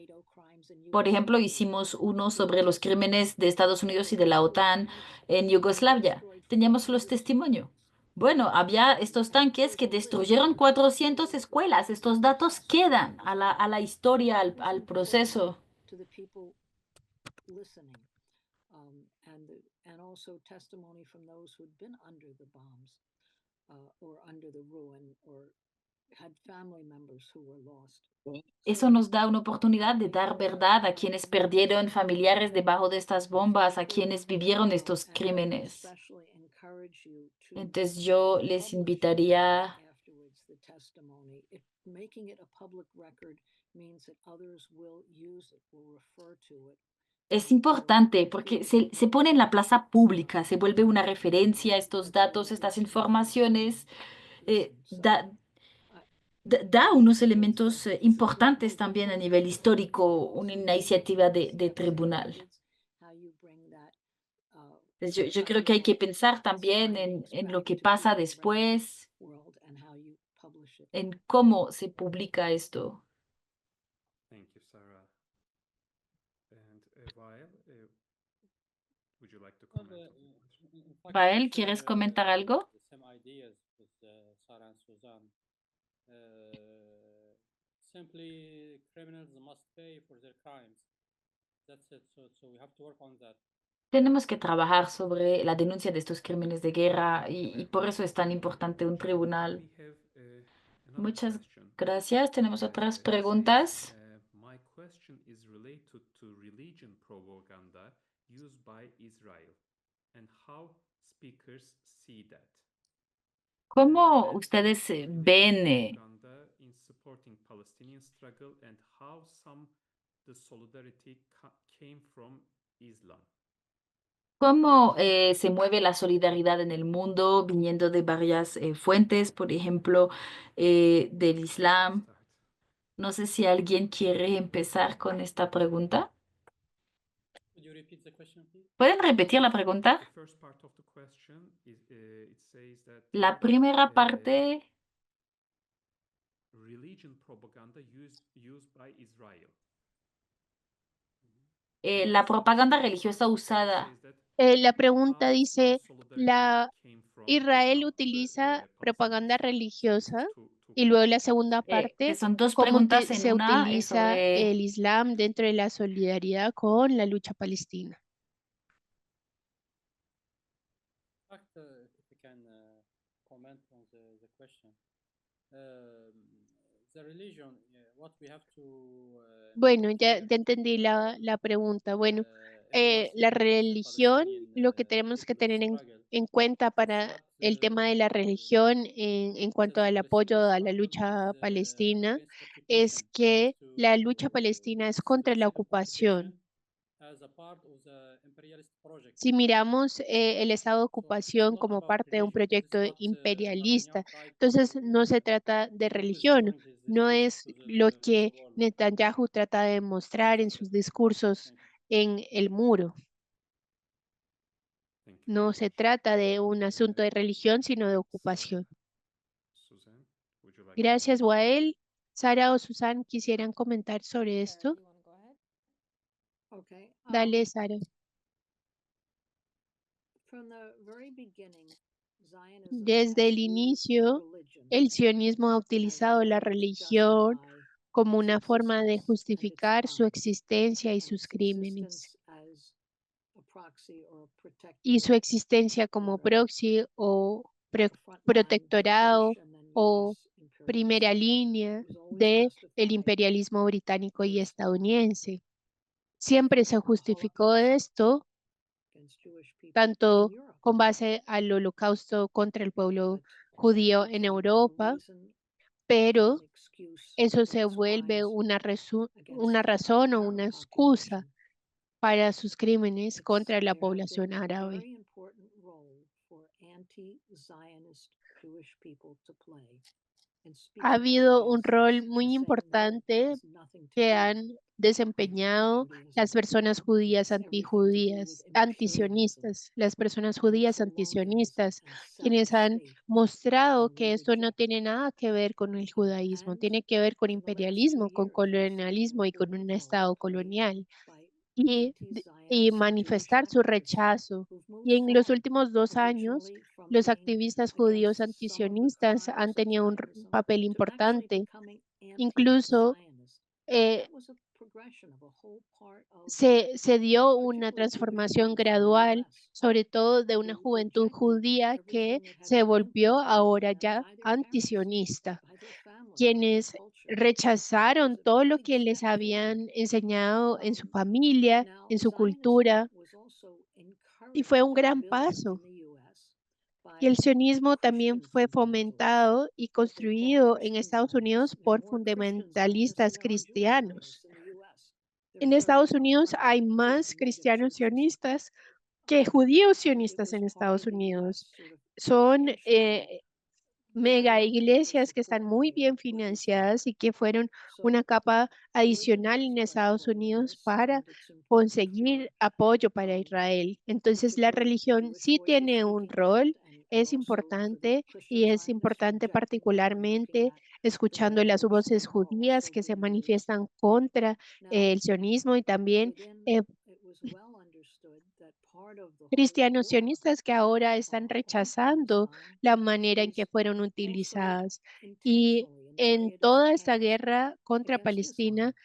por ejemplo, hicimos uno sobre los crímenes de Estados Unidos y de la OTAN en Yugoslavia. Teníamos los testimonios. Bueno, había estos tanques que destruyeron 400 escuelas. Estos datos quedan a la historia, al proceso. To the people listening, and also testimony from those who'd been under the bombs, or under the ruin, or had family members who were lost. Eso nos da una oportunidad de dar verdad a quienes perdieron familiares debajo de estas bombas, a quienes vivieron estos crímenes. Entonces yo les invitaría Afterwards, the testimony, making it a public record means that others will use it, will refer to it. Es importante porque se pone en la plaza pública, se vuelve una referencia, estos datos, estas informaciones, da unos elementos importantes también a nivel histórico, una iniciativa de tribunal. Entonces, yo creo que hay que pensar también en lo que pasa después, en cómo se publica esto. Thank you, Sarah. And Vael, would you like to comment? Vael, ¿quieres comentar algo? Some ideas with Sarah and Suzanne. Simply, criminals must pay for their crimes. That's it. So we have to work on that. Tenemos que trabajar sobre la denuncia de estos crímenes de guerra y por eso es tan importante un tribunal. We have another Muchas question. gracias. Tenemos otras It preguntas. says, my question is related to religion propaganda used by Israel and how speakers see that. ¿Cómo And ustedes religion ven propaganda in supporting Palestinian struggle and how the solidarity came from Islam? cómo se mueve la solidaridad en el mundo viniendo de varias fuentes, por ejemplo, del Islam? Start. No sé si alguien quiere empezar con esta pregunta. Could you repeat the question, please? ¿Pueden repetir la pregunta? The first part of the question is it says that La primera parte, religion propaganda used by Israel. la propaganda religiosa usada. Says that La pregunta how dice, solidarity la came from Israel Islam, utiliza propaganda religiosa Two y luego la questions. segunda Que parte, son dos cómo preguntas en se una utiliza sobre el Islam dentro de la solidaridad con la lucha palestina. In fact, if I can comment on the question. The religion, what we have to Bueno, make ya clear, entendí la pregunta. Bueno, if you ask la the religión, Palestinian lo que tenemos que tener struggle, en cuenta it's para not el tema de la religión en cuanto al apoyo a la lucha palestina es que la lucha palestina es contra la ocupación. Si miramos el estado de ocupación como parte de un proyecto imperialista, entonces no se trata de religión, no es lo que Netanyahu trata de demostrar en sus discursos en el muro. No se trata de un asunto de religión, sino de ocupación. Susan, would you like to Gracias, Wael. Sara o Susan, ¿quisieran comentar sobre esto? You wanna go ahead? Okay. Dale, Sara. From the very beginning, Zionism Desde has el used inicio, religion el sionismo ha as a utilizado la way to religión justify como its una forma de existence and its justificar su crimes, existencia y and sus its crímenes, existence as a proxy or a y su protectorate existencia como or proxy o front line to protectorado British and then o US imperialism. primera línea It was always de el justified imperialismo británico y against estadounidense. Siempre se the justificó Holocaust esto against Jewish people in tanto Europe. con base al holocausto contra el pueblo But that judío en became a Europa, reason pero and an excuse eso for se its vuelve crimes una against razón o Arab una excusa population. para sus crímenes contra la There have población been a árabe. very important role for anti-Zionist Jewish people to play. And Ha speaking out habido un against rol this and muy saying, no, it importante has nothing to que do han desempeñado Judaism. las personas It judías has everything to do with antijudías, imperialism antisionistas, las personas judías and antisionistas, colonialism and quienes settler han state. mostrado And we que esto no reject tiene nada que ver con el judaísmo, And tiene que ver con in the last 2 imperialismo, con years, we've seen an colonialismo y con important un role estado played colonial by y anti-Zionist manifestar Jewish su activists rechazo. who've moved Y en los far últimos 2 años, originally from los being activistas judíos against some of the antisionistas crimes han of tenido un Zionism papel to actually importante. becoming Incluso anti-Zionist. eh, That was a progression of a whole part of se dio una particularly Jewish transformación people from the gradual, US sobre todo de una who juventud rejected judía que everything that had se been volvió ahora inculcated in them ya by their parents, antisionista, by their family, by their quienes culture. rechazaron There's a todo lo big que les step forward. habían enseñado en su Um, familia, Now, en su Zionism cultura, was also y fue encouraged un and gran built paso. in the US Y el by sionismo también Christian fue fundamentalists, fomentado y what they call construido en Christian Estados Unidos Zionists. There are por more Christian Zionists than fundamentalistas there are Jewish cristianos. Zionists in the US. They're En very Estados well Unidos funded hay in big más mega cristianos churches. sionistas que judíos It sionistas was en part Estados of the Unidos. US sort of Son intentionally mega geared up to iglesias que están support muy the bien Israel. financiadas y que fueron una So capa religion adicional does en play a Estados role in Unidos this, para and it's important conseguir for apoyo para Israel. Entonces, la particular religión Jewish sí voices tiene un speaking out rol, and es also for the importante Christian y es Zionists importante rejecting that and looking particularmente at the escuchando las metaphors voces that are judías also que se being used. manifiestan contra Now, el sionismo y también within eh, it was well understood that part of the whole cristianos war sionistas que ahora están on rechazando Palestine la manera en was que fueron also utilizadas. Y intentionally, in the way en it is toda esta cast, guerra contra against Palestina, Islam.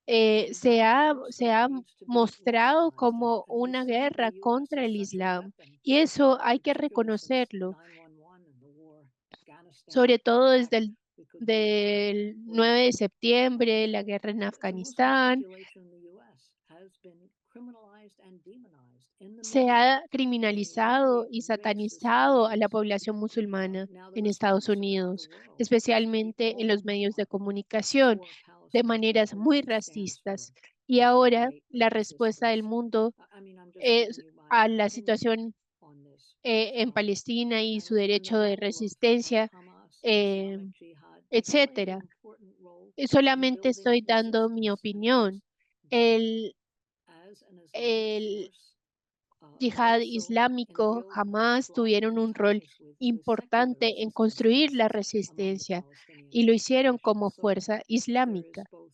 And se that ha also needs to be mostrado recognized. como And we una see guerra the US contra as el such a Islam. weapon, Y eso hay que particularly since reconocerlo, 9/11 and the war, Afghanistan. sobre todo In desde fact, we could go back del way 9 de back. septiembre, la guerra en The Muslim Afganistán. population in the US has been criminalized and demonized in the Se media ha in criminalizado very y racist satanizado a la ways. población musulmana Now the en Estados response around the Unidos, world has to be especialmente en all los the medios de more comunicación, for de Palestine maneras and muy what it stands for racistas. Y as a ahora right la of respuesta del existence. mundo I mean, I'm just es giving you my a la opinion situación on this. en Palestina y su And the derecho de role of resistencia, Hamas and eh, Islamic Jihad has played an etcétera. important role Y in solamente building estoy dando mi resistance. And it was opinión. El, as an Islamic el force, yihad also in islámico real jamás tuvieron blocking un rol ties with secular importante en resistance construir la forces among the resistencia Palestinian y lo hicieron population. como So fuerza there islámica. is both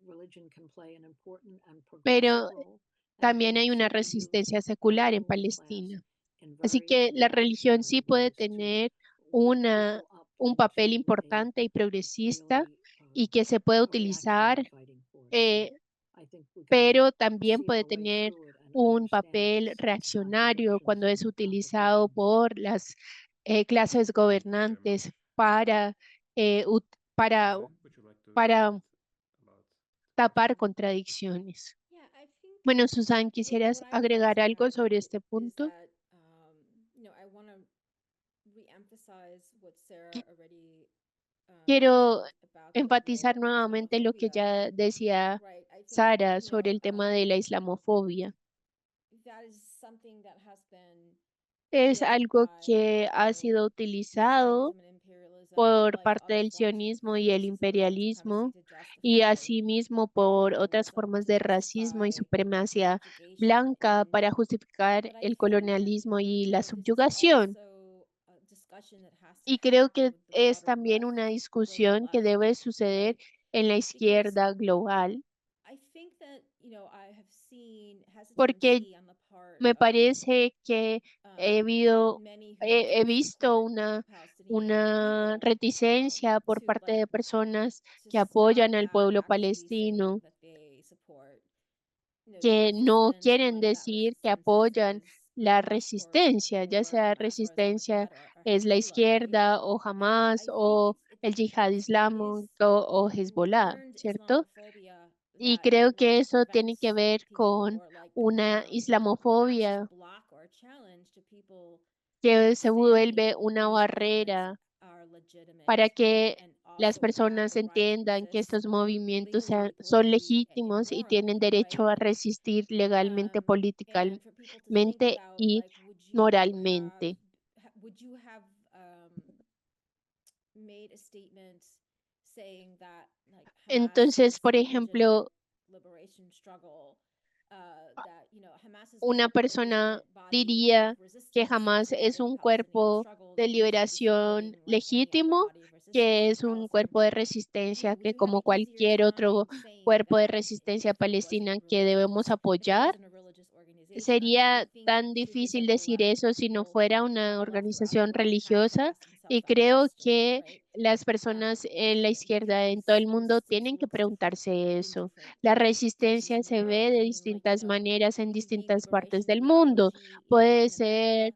religion can play an important and Pero progressive role, and it can también hay una also be used resistencia by secular the en ruling class Palestina. in Así very que la religión sí reactionary puede ways to tener whip people up un papel into a importante y progresista really y que se puede a utilizar, reactionary fighting force. So I think we can pero también see puede our way tener through it and un understand papel its reaccionario contradictions cuando es and utilizado complications. por las clases Thank you very gobernantes much. para, para, Susan, would you like to para comment about tapar contradicciones. Yeah, I think Bueno, Susan, ¿quisieras what I would like agregar to algo add sobre este is punto? that emphasize what Sarah already Quiero mentioned about the role enfatizar of nuevamente lo que Islamophobia. ya decía Right, I think, Sara you sobre know, el tema de la islamofobia. that is something that has been Es built algo by, que ha you know, sido utilizado Zionism and imperialism, por like parte other del forms of sionismo y el racism and imperialismo, supremacy, y to asimismo por otras formas de racismo y supremacía blanca para justificar el colonialismo y la subyugación. Y creo que es también una discusión que debe suceder en la izquierda global, porque me parece que he visto una reticencia por parte de personas que apoyan al pueblo palestino, que no quieren decir que apoyan la resistencia, ya sea resistencia es la izquierda o Hamas o el Yihad Islámico o Hezbollah, ¿cierto? Y creo que eso tiene que ver con una islamofobia que se vuelve una barrera para que las personas entiendan que estos movimientos son legítimos y tienen derecho a resistir legalmente, políticamente y moralmente. would you have made a statement saying that like Entonces, por ejemplo, liberation struggle that you know Hamas is una persona diría que Hamas es un cuerpo de liberación legítimo, que es un cuerpo de resistencia que como cualquier otro cuerpo de resistencia palestina que debemos apoyar. Sería tan difícil decir eso si no fuera una organización religiosa, y creo que las personas en la izquierda en todo el mundo tienen que preguntarse eso. La resistencia se ve de distintas maneras en distintas partes del mundo. Puede ser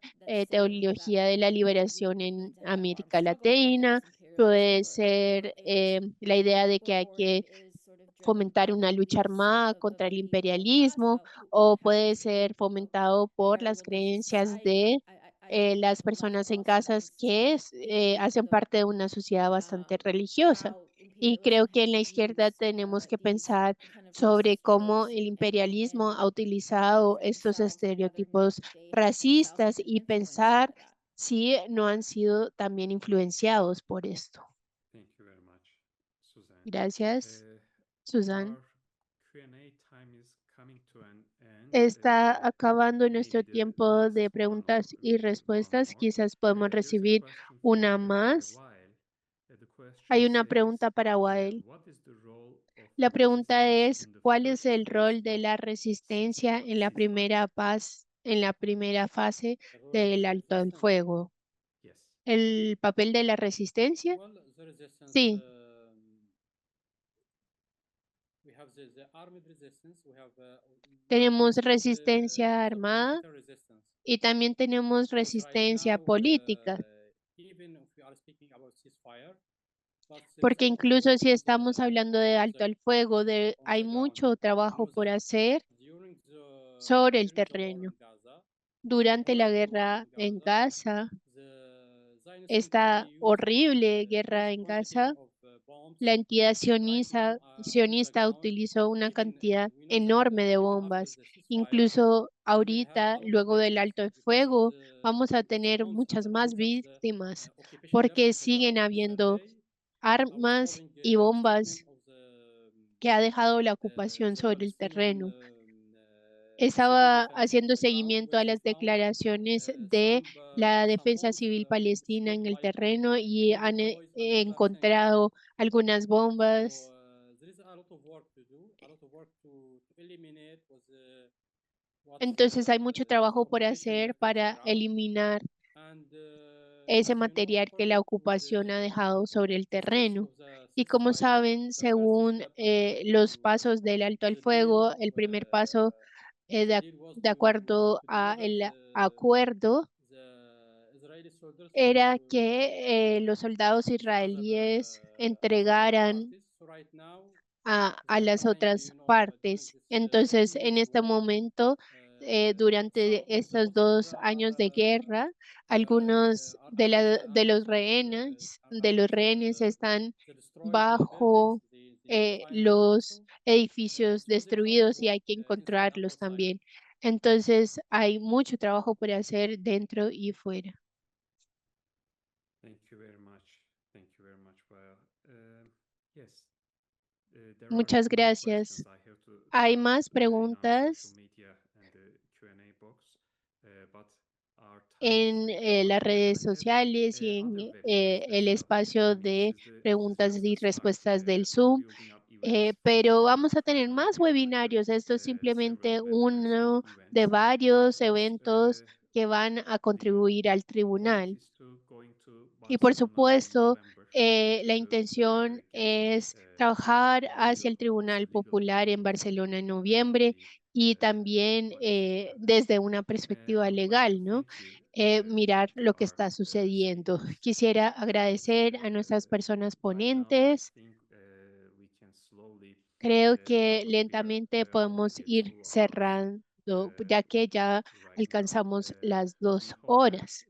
teología de la liberación en América Latina, puede ser la idea de que hay que fomentar una lucha armada contra el imperialismo, o puede ser fomentado por las creencias de las personas en casas que hacen parte de una sociedad bastante religiosa. Y creo que en la izquierda tenemos que pensar sobre cómo el imperialismo ha utilizado estos estereotipos racistas y pensar si no han sido también influenciados por esto. Thank you very much, Suzanne. Gracias, Susan. Our Q&A time is coming to an end. Está acabando nuestro maybe tiempo de preguntas y respuestas. Quizás podemos recibir una más. Hay una pregunta para Wael. La pregunta es, ¿cuál es el rol de la resistencia en la primera fase del alto al fuego? ¿El papel de la resistencia? Sí. Tenemos resistencia armada y también tenemos resistencia política. Porque incluso si estamos hablando de alto al fuego, hay mucho trabajo por hacer sobre el terreno. Durante la guerra en Gaza, esta horrible guerra en Gaza, la entidad sionista utilizó una cantidad enorme de bombas. Incluso ahorita, luego del alto el fuego, vamos a tener muchas más víctimas porque siguen habiendo armas y bombas que ha dejado la ocupación sobre el terreno. Estaba haciendo seguimiento a las declaraciones de la Defensa Civil Palestina en el terreno y han encontrado algunas bombas. Entonces hay mucho trabajo por hacer para eliminar ese material que la ocupación ha dejado sobre el terreno. Y como saben, según los pasos del alto al fuego, el primer paso de acuerdo a el acuerdo, era que los soldados israelíes entregaran a las otras partes. Entonces, en este momento, durante estos 2 años de guerra. Algunos de los rehenes están bajo los edificios destruidos y hay que encontrarlos también. Entonces hay mucho trabajo por hacer dentro y fuera. Thank you very much. Thank you very much. Well, yes, there are Muchas more gracias. questions I have to Hay type, más in our preguntas social media and the Q&A box, but our time is en really las up. I redes have, sociales y en other webinars el as well. espacio I mean, de this is preguntas just y a start, respuestas del Zoom. building up events Pero vamos a to tener try más to organize webinarios. Esto es simplemente several webinars and uno de events. varios Of course, eventos que van a contribuir al point tribunal. is to going to Y por Barcelona in supuesto, November la to intención get es trabajar the hacia legal, el Tribunal also legal Popular en input Barcelona en about noviembre the y también what is happening. desde una I perspectiva would like to legal, ¿no? thank you, Mirar to lo que our está sucediendo. speakers. Quisiera agradecer a nuestras personas Right now, I ponentes. think we can slowly Creo que wrap up. We are lentamente podemos already at ir 2 hours, cerrando, ya que ya right now. alcanzamos las We 2 hope that horas.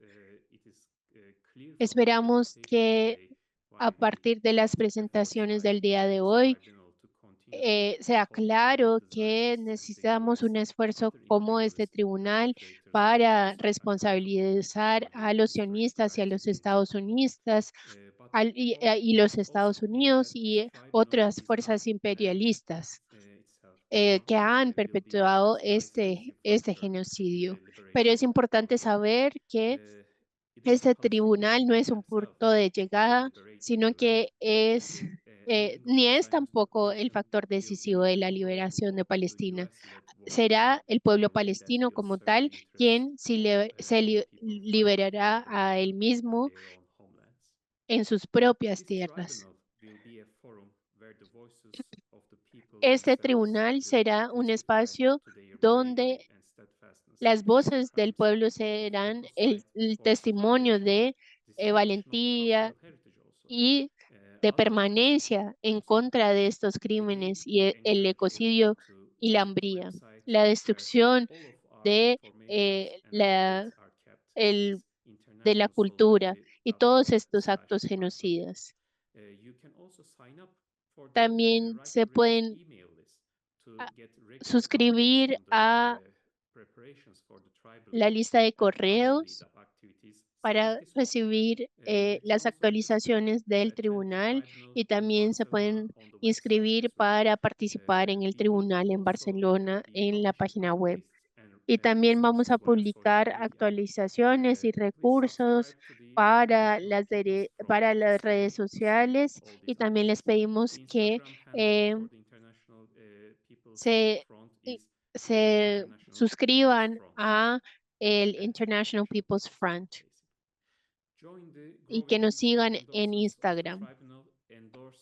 it is clear from the Esperamos presentation que today a why the partir de las efforts presentaciones by del día de this hoy tribunal to continue to sea hold claro the que Zionists and the necesitamos un US esfuerzo other como este imperialist tribunal perpetrators of para genocide accountable responsabilizar for a their los historical sionistas y a crimes los against Estados humanity. Unidos But y los it's also Estados clear Unidos that y this tribunal otras is not fuerzas an end imperialistas itself. que han Will be perpetuado as isolating este factor in the genocidio. Pero liberation es importante process. saber que It is the este Palestinian tribunal no people es un themselves punto de who llegada, liberate sino their land. que es Ending of ni the es Zionist tampoco el occupation factor will decisivo be de a la close liberación de law of the Palestina. US-led war Será el pueblo that palestino will como serve the tal interests quien of se all the people fighting for liberará a él liberation mismo in their own homelands. en sus propias This tierras. tribunal will be a forum where the voices of the people Este themselves tribunal will será un testify espacio to their donde bravery and steadfastness las against voces del crimes pueblo of serán genocide, el forced testimonio migration, de destruction of valentía cultural heritage also, and y de other permanencia en also. contra de estos Again, crímenes y we el encourage everyone ecocidio to y la visit the hambría, website la where destrucción all of our de, informations and la, reports are kept. el, This is de la cultura y todos estos actos internationalsolidarity.org/tribunal. genocidas. You can also sign up for the También Right se to Resist pueden email list to get regular updates suscribir on the a preparations for the tribunal la lista de and other correos lead-up activities, such as para this one. recibir You las can also register actualizaciones to del attend the tribunal tribunal y in también se Barcelona pueden on the website inscribir as well. para participar en el We will tribunal en also Barcelona be en la publishing página web. updates and Y también vamos resources a via social publicar media. actualizaciones y Please recursos subscribe to the para International People's Front para to las stay redes up to see sociales all y these también les updates. pedimos The que Instagram handle for the International People's se, Front i- is se International People's suscriban Front a el at International People's Front basically. Join the y que growing nos list of sigan en endorsers of the Instagram tribunal, endorse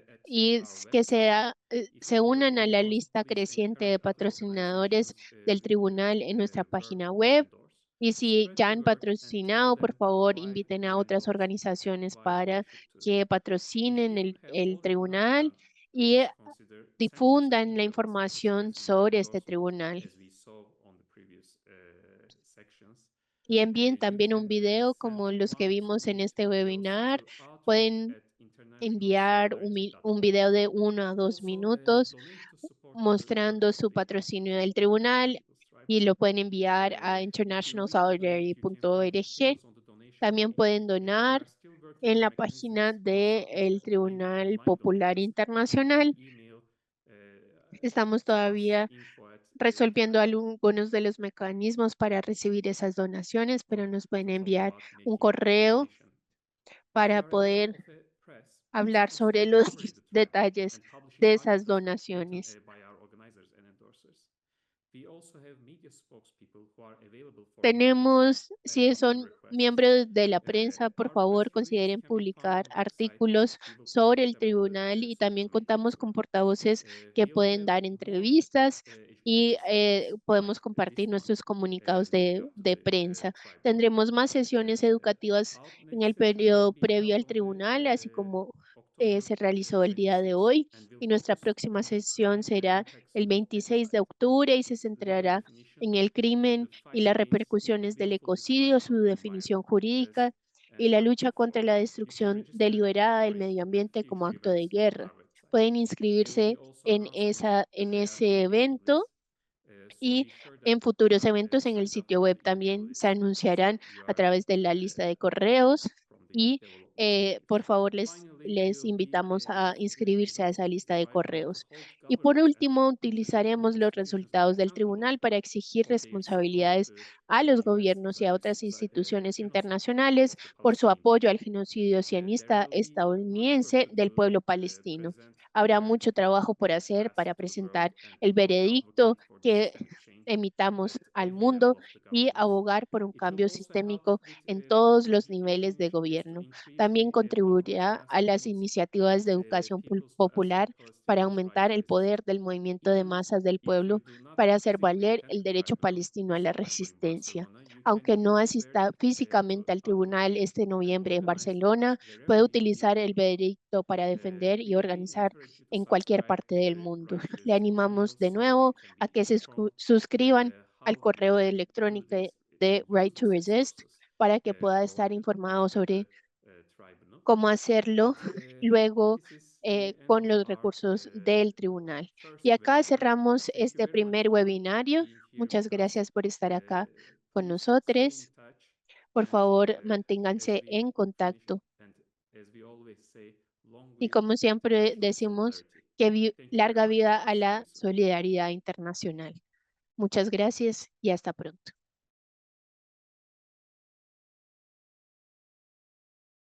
at y our que website. If se you unan a already la endorse, lista please creciente de encourage other patrocinadores organizations del with tribunal en nuestra work página to web. endorse. Y si Spread ya the han word and tell patrocinado, por them favor, why inviten to a otras endorse and organizaciones why they para should too. que If patrocinen you have el already not tribunal done, y please consider sending difundan la emails información expressing your sobre este endorsement, tribunal. as we saw on the previous sections. Y envíen You también un can video send como los que 1 to vimos en 2 este videos webinar. to outreach Pueden at enviar un internationalsolidarity.org. video de 1 a 2 Also, minutos donate to support the mostrando work of su the patrocinio del International tribunal People's y Tribunal. lo pueden enviar a If you wish to donate, you can find internationalsolidarity.org. details on the donation También page. pueden We donar are still working en on la mechanisms página for del supplementing Tribunal online Popular donations. You can Internacional. email Estamos to us, todavía resolviendo info@international algunos de los mecanismos para recibir esas donaciones, pero nos pueden to talk enviar about un making correo donation. If you para are a member poder of a press, please hablar sobre consider los covering the tribunal detalles and publishing de articles esas written donaciones. by our organizers and endorsers. We also have media spokespeople who are available for Tenemos, si son requests. miembros de la prensa, por Our favor, press releases consideren can be found publicar on the website. artículos We will sobre publish el them on the tribunal y social también media as contamos well. con portavoces que We also pueden have dar more entrevistas y educational sessions podemos like compartir this one, nuestros comunicados leading up to de the prensa. tribunal. Tendremos más sesiones educativas Our en next el session will periodo be previo held al on the tribunal, así como se realizó el día de hoy y nuestra próxima sesión será el 26 de octubre y se centrará en el crimen y las repercusiones del ecocidio, su definición jurídica y la lucha contra la destrucción deliberada del medio ambiente como acto de guerra. Pueden inscribirse en ese evento y en futuros eventos en el sitio web también se anunciarán a través de la lista de correos y por favor les invitamos a inscribirse a esa lista de correos. Y por último, utilizaremos los resultados del tribunal para exigir responsabilidades a los gobiernos y a otras instituciones internacionales por su apoyo al genocidio sionista estadounidense del pueblo palestino. Habrá mucho trabajo por hacer para presentar el veredicto que emitamos al mundo y abogar por un cambio sistémico en todos los niveles de gobierno. También contribuirá a las iniciativas de educación popular para aumentar el poder del movimiento de masas del pueblo para hacer valer el derecho palestino a la resistencia. Aunque no asista físicamente al tribunal este noviembre en Barcelona, puede utilizar el veredicto para defender y organizar en cualquier parte del mundo. Le animamos de nuevo a que se suscriban al correo electrónico de Right to Resist para que pueda estar informado sobre cómo hacerlo luego con los recursos del tribunal. Y acá cerramos este primer webinario. Muchas gracias por estar acá con nosotros. Por favor, manténganse en contacto. Y como siempre decimos, que larga vida a la solidaridad internacional. Muchas gracias y hasta pronto.